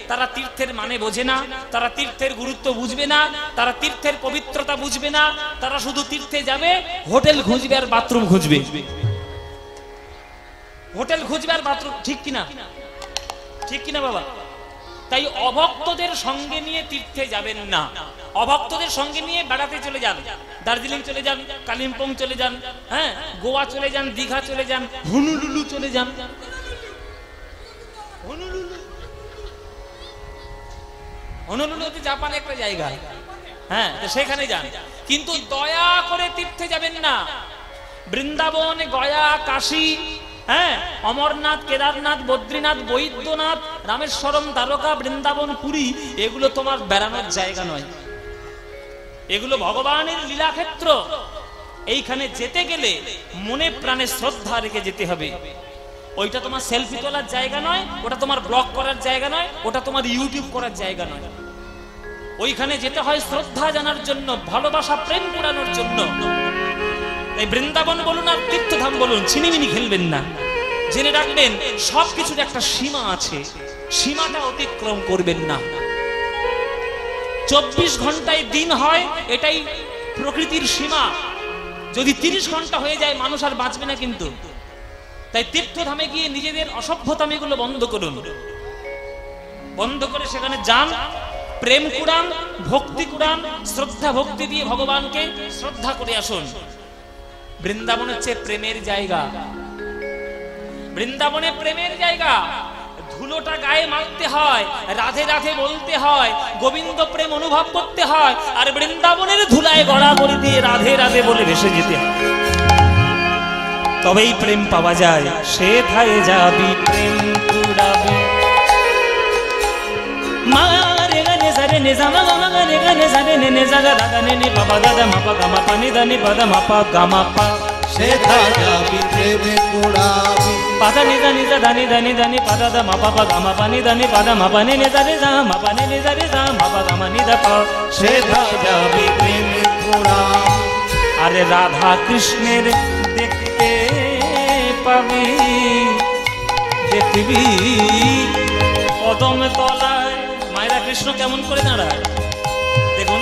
তারা তীর্থের মানে বোঝে না, তারা তীর্থের গুরুত্ব বুঝবে না, তারা তীর্থের পবিত্রতা বুঝবে না, তারা শুধু তীর্থে যাবে, হোটেল খুঁজবে আর বাথরুম খুঁজবে, হোটেল খুঁজবে আর বাথরুম। ঠিক কিনা? ঠিক কিনা বাবা? তাই অভক্তদের সঙ্গে নিয়ে তীর্থে যাবেন না। অভক্তদের সঙ্গে নিয়ে বেড়াতে চলে যান, দার্জিলিং চলে যান, কালিম্পং চলে যান, হ্যাঁ, গোয়া চলে যান, দীঘা চলে যান, হুনুলুলু চলে যান। হনুলুলু হচ্ছে জাপানে একটা জায়গা, হ্যাঁ, সেখানে যান, কিন্তু দয়া করে তীর্থে যাবেন না। বৃন্দাবন, গয়া, কাশী, হ্যাঁ, অমরনাথ, কেদারনাথ, বদ্রীনাথ, বৈদ্যনাথ, রামেশ্বরম, দ্বারকা, বৃন্দাবন, পুরী, এগুলো তোমার বেড়ানোর জায়গা নয়, এগুলো ভগবানের লীলাক্ষেত্র। এইখানে যেতে গেলে মনে প্রাণে শ্রদ্ধা রেখে যেতে হবে। ওইটা তোমার সেলফি তোলার জায়গা নয়, ওটা তোমার ব্লগ করার জায়গা নয়, ওটা তোমার ইউটিউব করার জায়গা নয়। ওইখানে যেতে হয় শ্রদ্ধা জানার জন্য, ভালোবাসা, প্রেম কুড়ানোর জন্য। এই বৃন্দাবন বলুন আর তীর্থধাম বলুন, ছিনিমিনি খেলবেন না। জেনে রাখবেন সবকিছুর একটা সীমা আছে, সীমাটা অতিক্রম করবেন না। 24 ঘন্টায় দিন হয়, এটাই প্রকৃতির সীমা। যদি 30 ঘন্টা হয়ে যায়, মানুষ আর বাঁচবে না কিন্তু। তাই তীর্থধামে গিয়ে নিজেদের অসভ্যতামিগুলো বন্ধ করুন, বন্ধ করে সেখানে যান, প্রেম কুড়ান, ভক্তি কুড়ান, শ্রদ্ধা ভক্তি দিয়ে ভগবানকে শ্রদ্ধা করে আসুন। বৃন্দাবন হচ্ছে প্রেমের জায়গা, বৃন্দাবনে প্রেমের জায়গা। ধুলোটা গায়ে মাখতে হয়, রাধে রাধে বলতে হয়, গোবিন্দ প্রেম অনুভব করতে হয়, আর বৃন্দাবনের ধুলায় গড়াগড়ি দিয়ে রাধে রাধে বলে ভেসে যেতে হয়, তবেই প্রেম পাওয়া যায়। সেথায় যাবি প্রেম কুড়াবি। মারে গানে সারে নে জামা গামা গানে গানে সারে নে নে জাগা দাগা নে নে বাবা দাদা মাপা গামা পানি দানি বাদা মাপা গামা পা। সেথায় যাবি প্রেম কুড়াবি। পাদা নি দানি দা দানি দানি দানি পাদা দা মাপা পা গামা পানি দানি পাদা মাপা নে নে জারে জা মাপা নে নে জারে জা মাপা গামা নি দা পা। সেথায় যাবি প্রেম কুড়াবি। আরে রাধা কৃষ্ণের দেখতে পাবি, দেখবি কদম তলায়। মায়েরা কৃষ্ণ কেমন করে দাঁড়ায় দেখুন,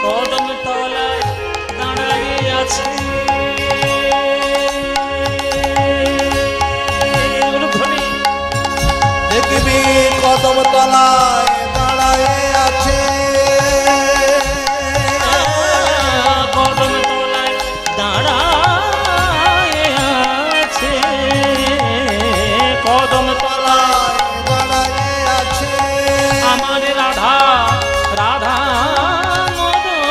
কদম তলায় দাঁড়ায় আছে। দেখবি কদম তলায় দাঁড়ায় আছে। কদম তলায় দাঁড়ায় আছে, কদম তলায় দাঁড়ায় আছে আমার রাধা, রাধা মদন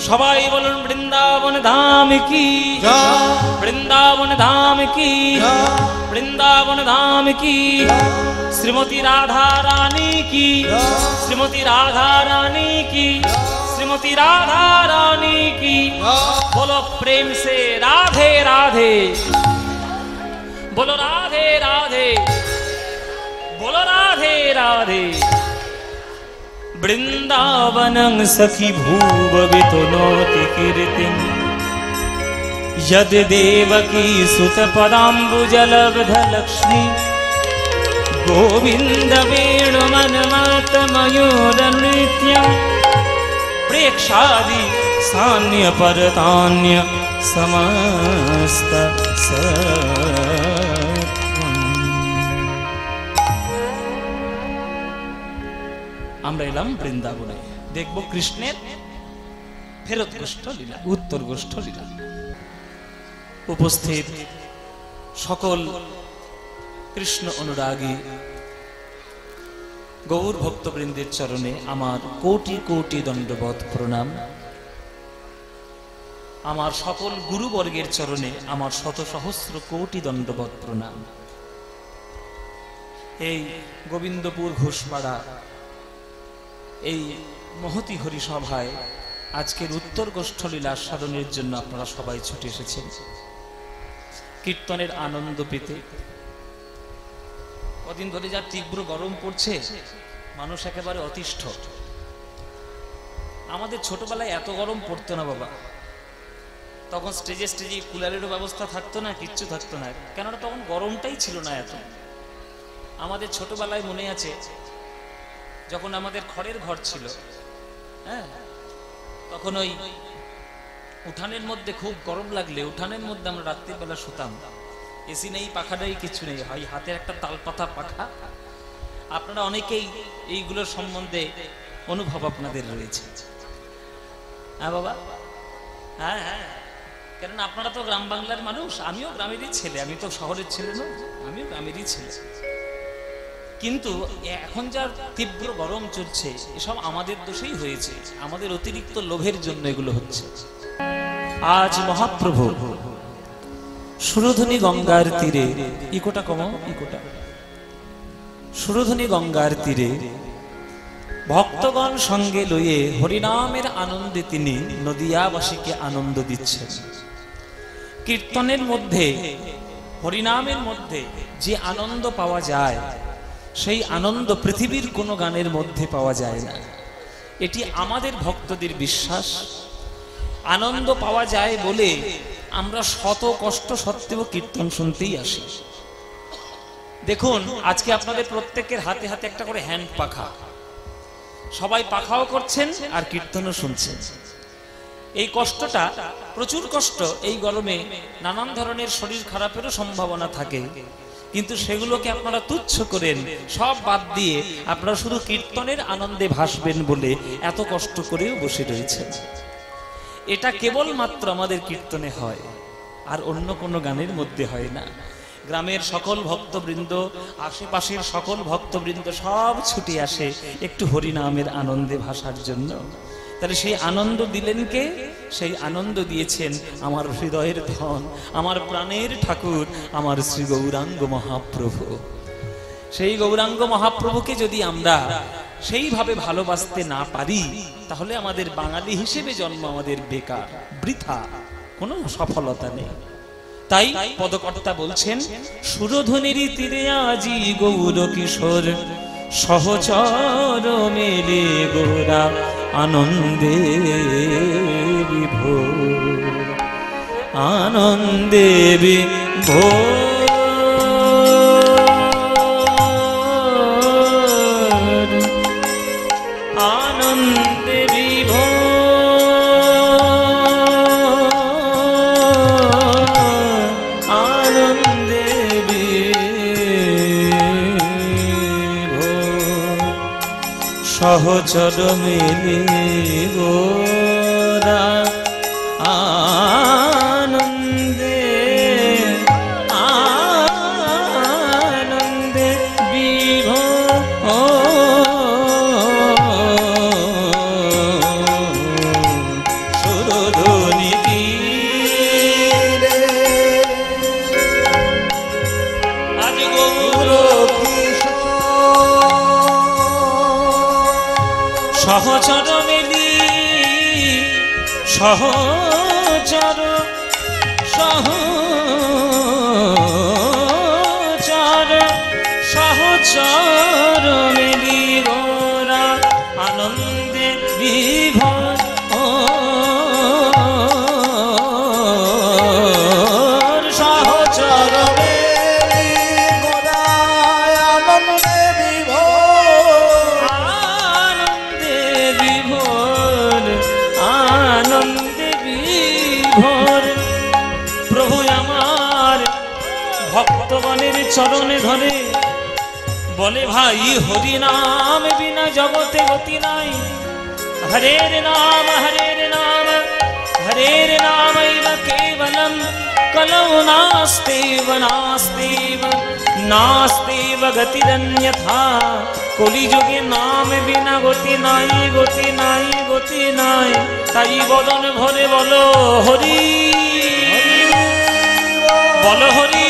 সবাই বলুন বৃন্দাবন ধাম কি, বৃন্দাবন ধাম কি, বৃন্দাবন ধাম কি, শ্রীমতী রাধা রানী কি, শ্রীমতী রাধা রানী কি, श्रीमती राधा रानी की। बोलो प्रेम से राधे राधे, बोलो राधे राधे, बोलो राधे राधे। वृंदावनं सखी भूववितनोति कीर्तिं यद् देवकी सुत पदाम्बुजलब्धलक्ष्मी गोविंद वेणुमन्मथमयूरनृत्यं प्रेक्षादि सान्य परतान्य समस्त আমরা এলাম বৃন্দাবনে, দেখব কৃষ্ণের ফেরত গোষ্ঠ লীলা, উত্তর গোষ্ঠ লীলা। উপস্থিত সকল কৃষ্ণ অনুরাগী গৌর ভক্তবৃন্দের চরণে আমার কোটি কোটি দণ্ডবত প্রণাম। আমার সকল গুরুবর্গের চরণে আমার শত সহস্র কোটি দণ্ডবত প্রণাম। এই গোবিন্দপুর ঘোষপাড়া এই মহতি হরিসভায় আজকের উত্তর গোষ্ঠলীলা আস্বাদনের জন্য আপনারা সবাই ছুটে এসেছেন কীর্তনের আনন্দ পেতে। কদিন ধরে যা তীব্র গরম পড়ছে, মানুষ একেবারে অতিষ্ঠ। আমাদের ছোটবেলায় এত গরম পড়তো না বাবা, তখন স্টেজে স্টেজে কুলারেরও ব্যবস্থা থাকতো না, কিচ্ছু থাকতো না, কেননা তখন গরমটাই ছিল না এত। আমাদের ছোটবেলায় মনে আছে যখন আমাদের খড়ের ঘর ছিল, হ্যাঁ, তখন ওই উঠানের মধ্যে খুব গরম লাগলে উঠানের মধ্যে আমরা রাত্রির বেলা শুতাম। এসি নেই, পাখা নেই, কিছু নেই, হয় হাতের একটা তালপাতা পাখা। আপনারা অনেকেই এইগুলোর সম্বন্ধে অনুভব আপনাদের রয়েছে। হ্যাঁ বাবা, হ্যাঁ হ্যাঁ, কারণ আপনারা তো গ্রাম বাংলার মানুষ, আমিও গ্রামেরই ছেলে, আমি তো শহরের ছেলে নই, আমিও গ্রামেরই ছেলে। কিন্তু এখন যা তীব্র গরম চলছে, এসব আমাদের দোষেই হয়েছে, আমাদের অতিরিক্ত লোভের জন্য এগুলো হচ্ছে। আজ মহাপ্রভু সুরধনী গঙ্গার তীরে, ইকোটা কমো, ইকোটা, সুরধনী গঙ্গার তীরে ভক্তগণ সঙ্গে লইয়ে হরিনামের আনন্দে তিনি নদিয়াবাসীকে আনন্দ দিচ্ছেন। কীর্তনের মধ্যে, হরিনামের মধ্যে যে আনন্দ পাওয়া যায়, সেই আনন্দ পৃথিবীর কোনো গানের মধ্যে পাওয়া যায় না। এটি আমাদের ভক্তদের বিশ্বাস। আনন্দ পাওয়া যায় বলে আমরা শত কষ্ট সত্ত্বেও কীর্তন শুনতেই আসি। দেখুন, আজকে আপনাদের প্রত্যেকের হাতে হাতে একটা করে হ্যান্ড পাখা, সবাই পাখাও করছেন আর কীর্তনও শুনছেন। এই কষ্টটা প্রচুর কষ্ট। এই গরমে নানান ধরনের শরীর খারাপেরও সম্ভাবনা থাকে, কিন্তু সেগুলোকে আপনারা তুচ্ছ করেন, সব বাদ দিয়ে আপনারা শুধু কীর্তনের আনন্দে ভাসবেন বলে এত কষ্ট করেও বসে রয়েছেন। এটা কেবলমাত্র আমাদের কীর্তনে হয়, আর অন্য কোনো গানের মধ্যে হয় না। গ্রামের সকল ভক্তবৃন্দ, আশেপাশের সকল ভক্তবৃন্দ সব ছুটে আসে একটু হরিনামের আনন্দে ভাসার জন্য। তাহলে সেই আনন্দ দিলেন কে? সেই আনন্দ দিয়েছেন আমার হৃদয়ের ধন, আমার প্রাণের ঠাকুর, আমার শ্রী গৌরাঙ্গ মহাপ্রভু। সেই গৌরাঙ্গ মহাপ্রভুকে যদি আমরা সেইভাবে ভালোবাসতে না পারি, তাহলে আমাদের বাঙালি হিসেবে জন্ম আমাদের বেকার, বৃথা, কোনো সফলতা নেই। তাই পদকর্তা বলছেন, সুরধনীর তীরে আজি গৌর কিশোর সহচর মেলে গোরা আনন্দে বিভোর, আনন্দে বিভোর, আনন্দে বিভোর, আনন্দে বিভোর, সহচর মিলি গোরা আনন্দে, আনন্দে বিভোর, সহচর মেলি সহচর সহচর সহচর মেলি গোরা আনন্দে বিভোর সহচর মেলি গোরা আনন্দে বিভোর আনন্দে বিভোর আনন্দে বিভোর প্রভু আমার ভক্তগণের চরণে ধরে বলে ভাই হরি নাম বিনা জগতে গতি নাই হরের নাম হরের নাম কেবলম কলৌ নাস্তেব নাস্তেব নাস্তেব গতিরন্যথা কলিযুগে নাম বিনা গতি নাই গতি নাই গতি নাই তাই বদন ভরে বলো হরি বলো হরি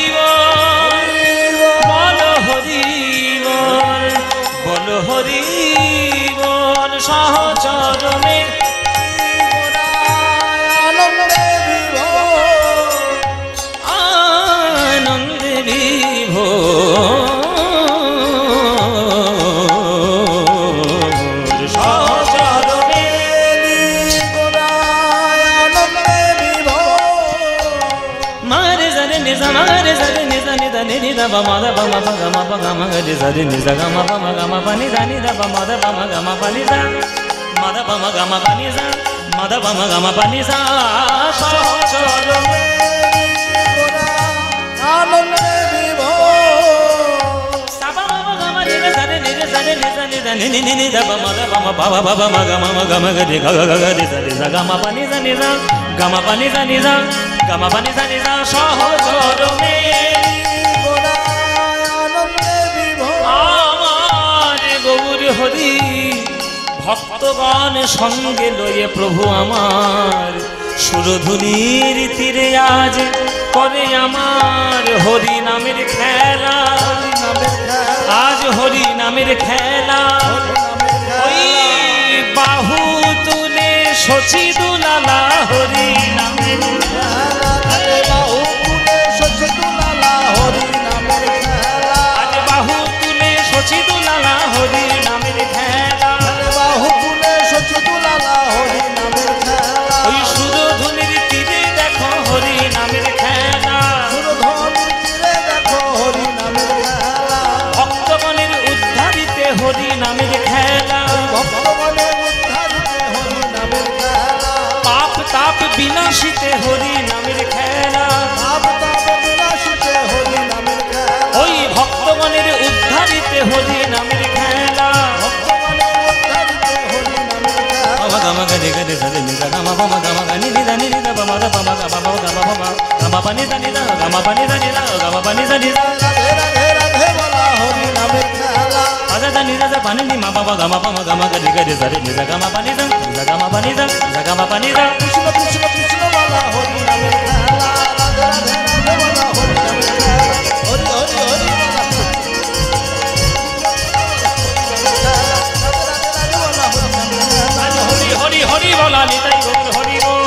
বলো হরি বলো হরি বল সহচরণে আনন্দে বিভোর আনন্দে বিভোর সহচরণে গোরা আনন্দে বিভোর মারে জারে নিজা মারে জারে নিজা নিদা নিদা বামা দা বামা বামা বামা গরে জারে নিজা গামা বামা গামা পানি দা নিদা বামা দা বামা গামা পানি দা মাদা বামা গামা পানি দা মাদা বামা গামা পানি দা সহচরণে গোরা আনন্দে বিভোর সাবা বাবা গামা নিদা জারে নিদা জারে নিদা নিদা নিনি নিনি দা বামা দা বামা বাবা বাবা মা গামা মা গামা গরে গা গা গা রে জারে জা গামা পানি দা নিদা গামা পানি দা নিদা গামা পানি দা নিদা সহচরণে গোরা আনন্দে বিভোর আমার গৌর হরি ভক্তগণ সঙ্গে লয়ে প্রভু আমার সুরধুনির তীরে আজ করে আমার হরি নামের খেলা আজ হরি নামের খেলা ওই বাহু তুলে শচী দুলালা হরি নামের বাহু তুলে শচী দুলালা হরি নামের খেলা আজ বাহু তুলে শচী দুলালা হরি নামের খেলা বাহু তুলে শচী দুলালা হরি নামের খেলা ওই সুরধুনির তীরে দেখো হরি নামের খেলা সুরধনির তীরে দেখো হরি নামের খেলা ভক্তগণের উদ্ধারিতে হরি নামের খেলা ভক্তগণের উদ্ধারিতে হরি নামের খেলা পাপ তাপ বিনাশিতে হরি নামের খেলা পাপ তাপ বিনাশিতে হরি নামের খেলা ওই ভক্তগণের উদ্ধারিতে হরি নামের খেলা ভক্তগণের উদ্ধারিতে হরি নামের খেলা বাবা গামা গরে গরে সরে নিদা গামা বামা গামা গানি নিদা নি নিদা বামা দা বামা গামা বামা গামা বামা গামা পানি দা নিদা গামা পানি দা নিদা গামা পানি দা নিদা রাধে রাধে রাধে বলা হরি নামের খেলা আজা দা নিদা দা পানি নি মা বাবা গামা বামা গামা গরে গরে সরে নিদা গামা পানি দা নিদা গামা পানি দা গামা পানি দা কৃষ্ণ কৃষ্ণ কৃষ্ণ বলা হরি নামের খেলা রাধে রাধে রাধে বলা হরি নামের খেলা হরি হরি হরি বলা আজ হরি হরি হরি বলা নিতাই গৌর হরি বল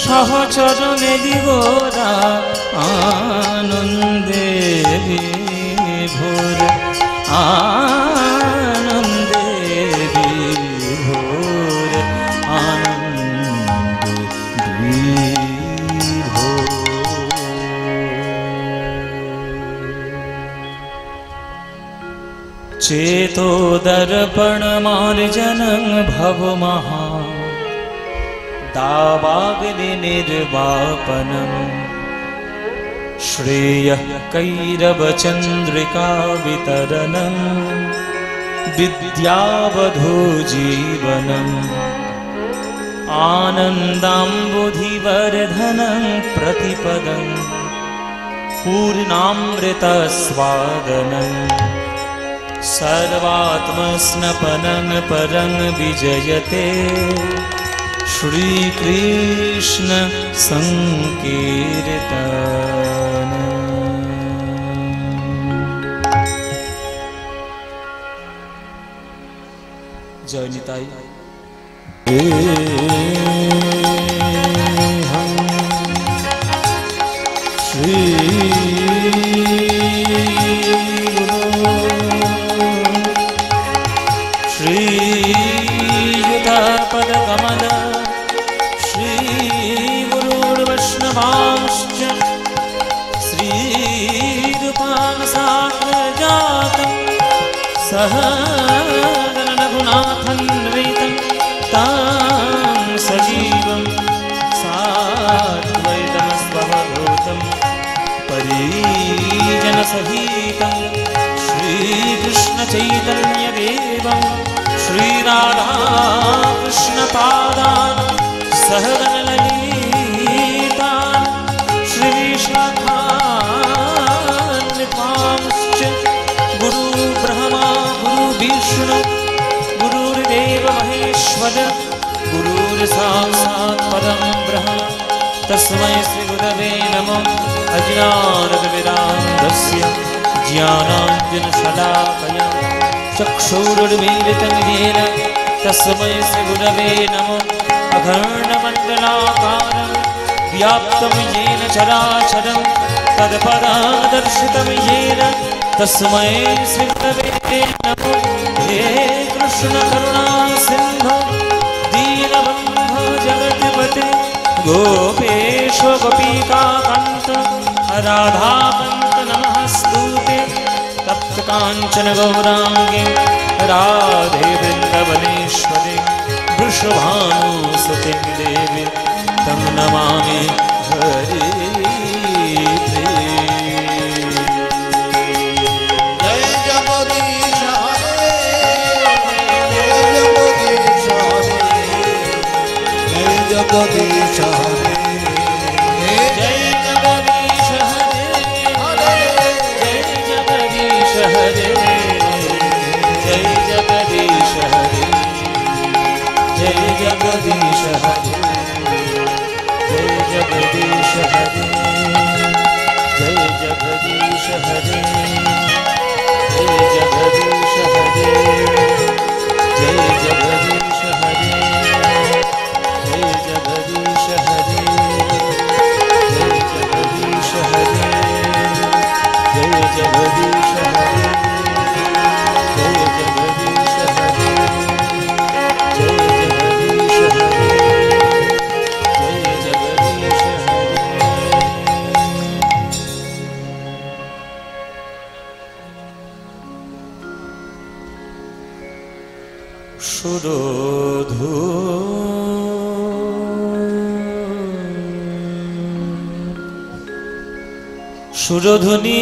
সহচরণে দিগোরা আনন্দে বিভোর আনন্দে বিভোর আনন্দে বিভোর चेतो दर्पण मार्जनं भव महा दावाग्नि निर्वापनं श्रेयः कैरवचन्द्रिका वितरणं विद्यावधू जीवनम् आनन्दाम्बुधिवर्धनं प्रतिपदं पूर्णामृतस्वादनं सर्वात्मस्नपनं परं विजयते श्रीकृष्ण संकीर्तन। जय निताई। श्री श्रीयुतपदकमल श्रीगुरुर्वैष्णवांश्च श्रीरूपानुसाग्रजातं सहगणरघुनाथन्वितं तां सजीवं साद्वैतमस्वभूतं परिजनसहितं श्रीकृष्णचैतन्यदेवं श्रीराधाकृष्णपादान् सहगणललितान् श्रीविशाखान्वितांश्च गुरुब्रह्मा गुरुविष्णु गुरुर्देव महेश्वर गुरुर्साक्षात् परं ब्रह्म तस्मै श्रीगुरवे नमः। अज्ञानतिमिरान्धस्य ज्ञानाञ्जनशलाकया चक्षुरुन्मीलितं येन तस्मै श्रीगुरवे नमः। अखण्डमण्डलाकारं व्याप्तं येन चराचरं तत्पदादर्शितं येन तस्मै श्रीगुरवे नमः। हे कृष्ण करुणा सिन्धो दीनबन्धो जगत्पते गोपेश गोपिकान्त राधाकान्त नमस्तुते। तप्त कांचन गौरांगे राधे वृंदावनेश्वरे वृषभानुसुते देवी तं नमामि हरि जय जगदीश हरे जय जगदीश हरे जय जगदीश हरे जय जगदीश हरे हरे जय जगदीश हरे जय जगदीश हरे जय जगदीश हरे जय जगदीश हरे जय जगदीश हरे जय जगदीश हरे जय जगदीश हरे जय जगदीश हरे जय जगदीश हरे जय जगदीश हरे जय जगदीश हरे जय जगदीश हरे जय जगदीश हरे। सुरोधु सुरधुनी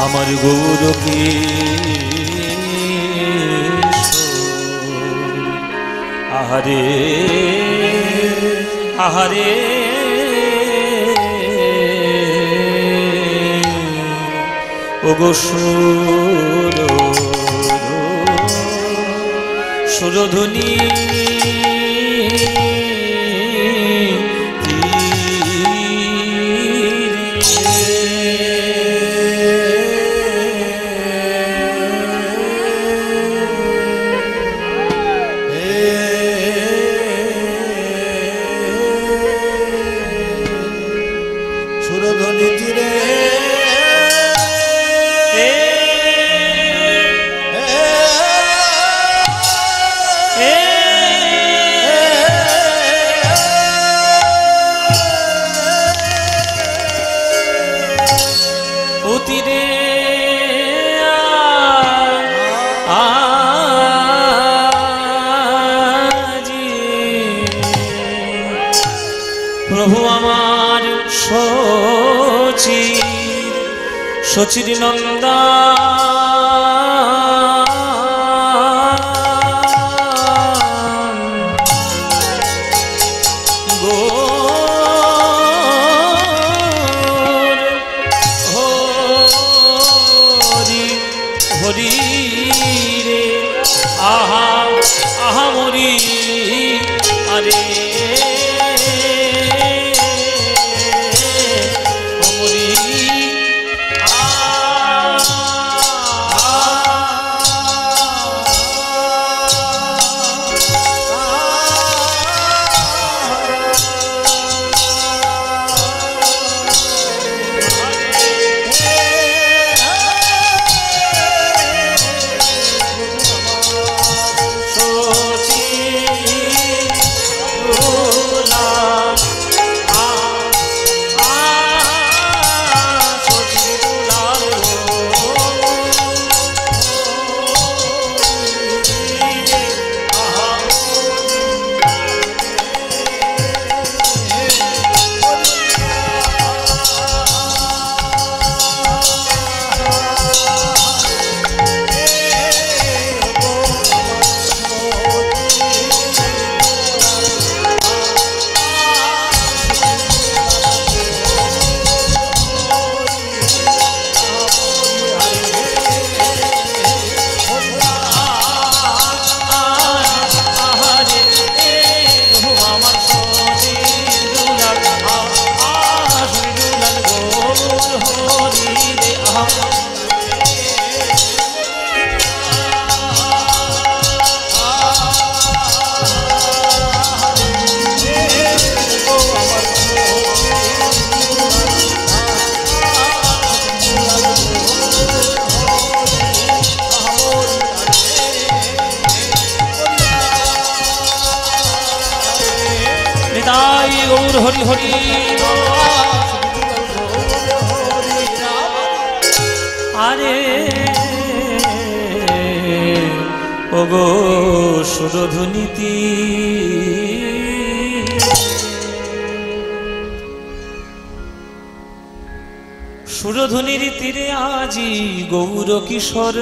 আমার গৌরকে আহারে আহারে ওগো সুরধ্বনি তীরে প্রভু আমার সচির নন্দা হরি রে আহা আহা মরি আরে গৌর হরি হরি আরে ওগো সুরধুনীতি সুরধুনির তীরে আজি গৌর কিশোর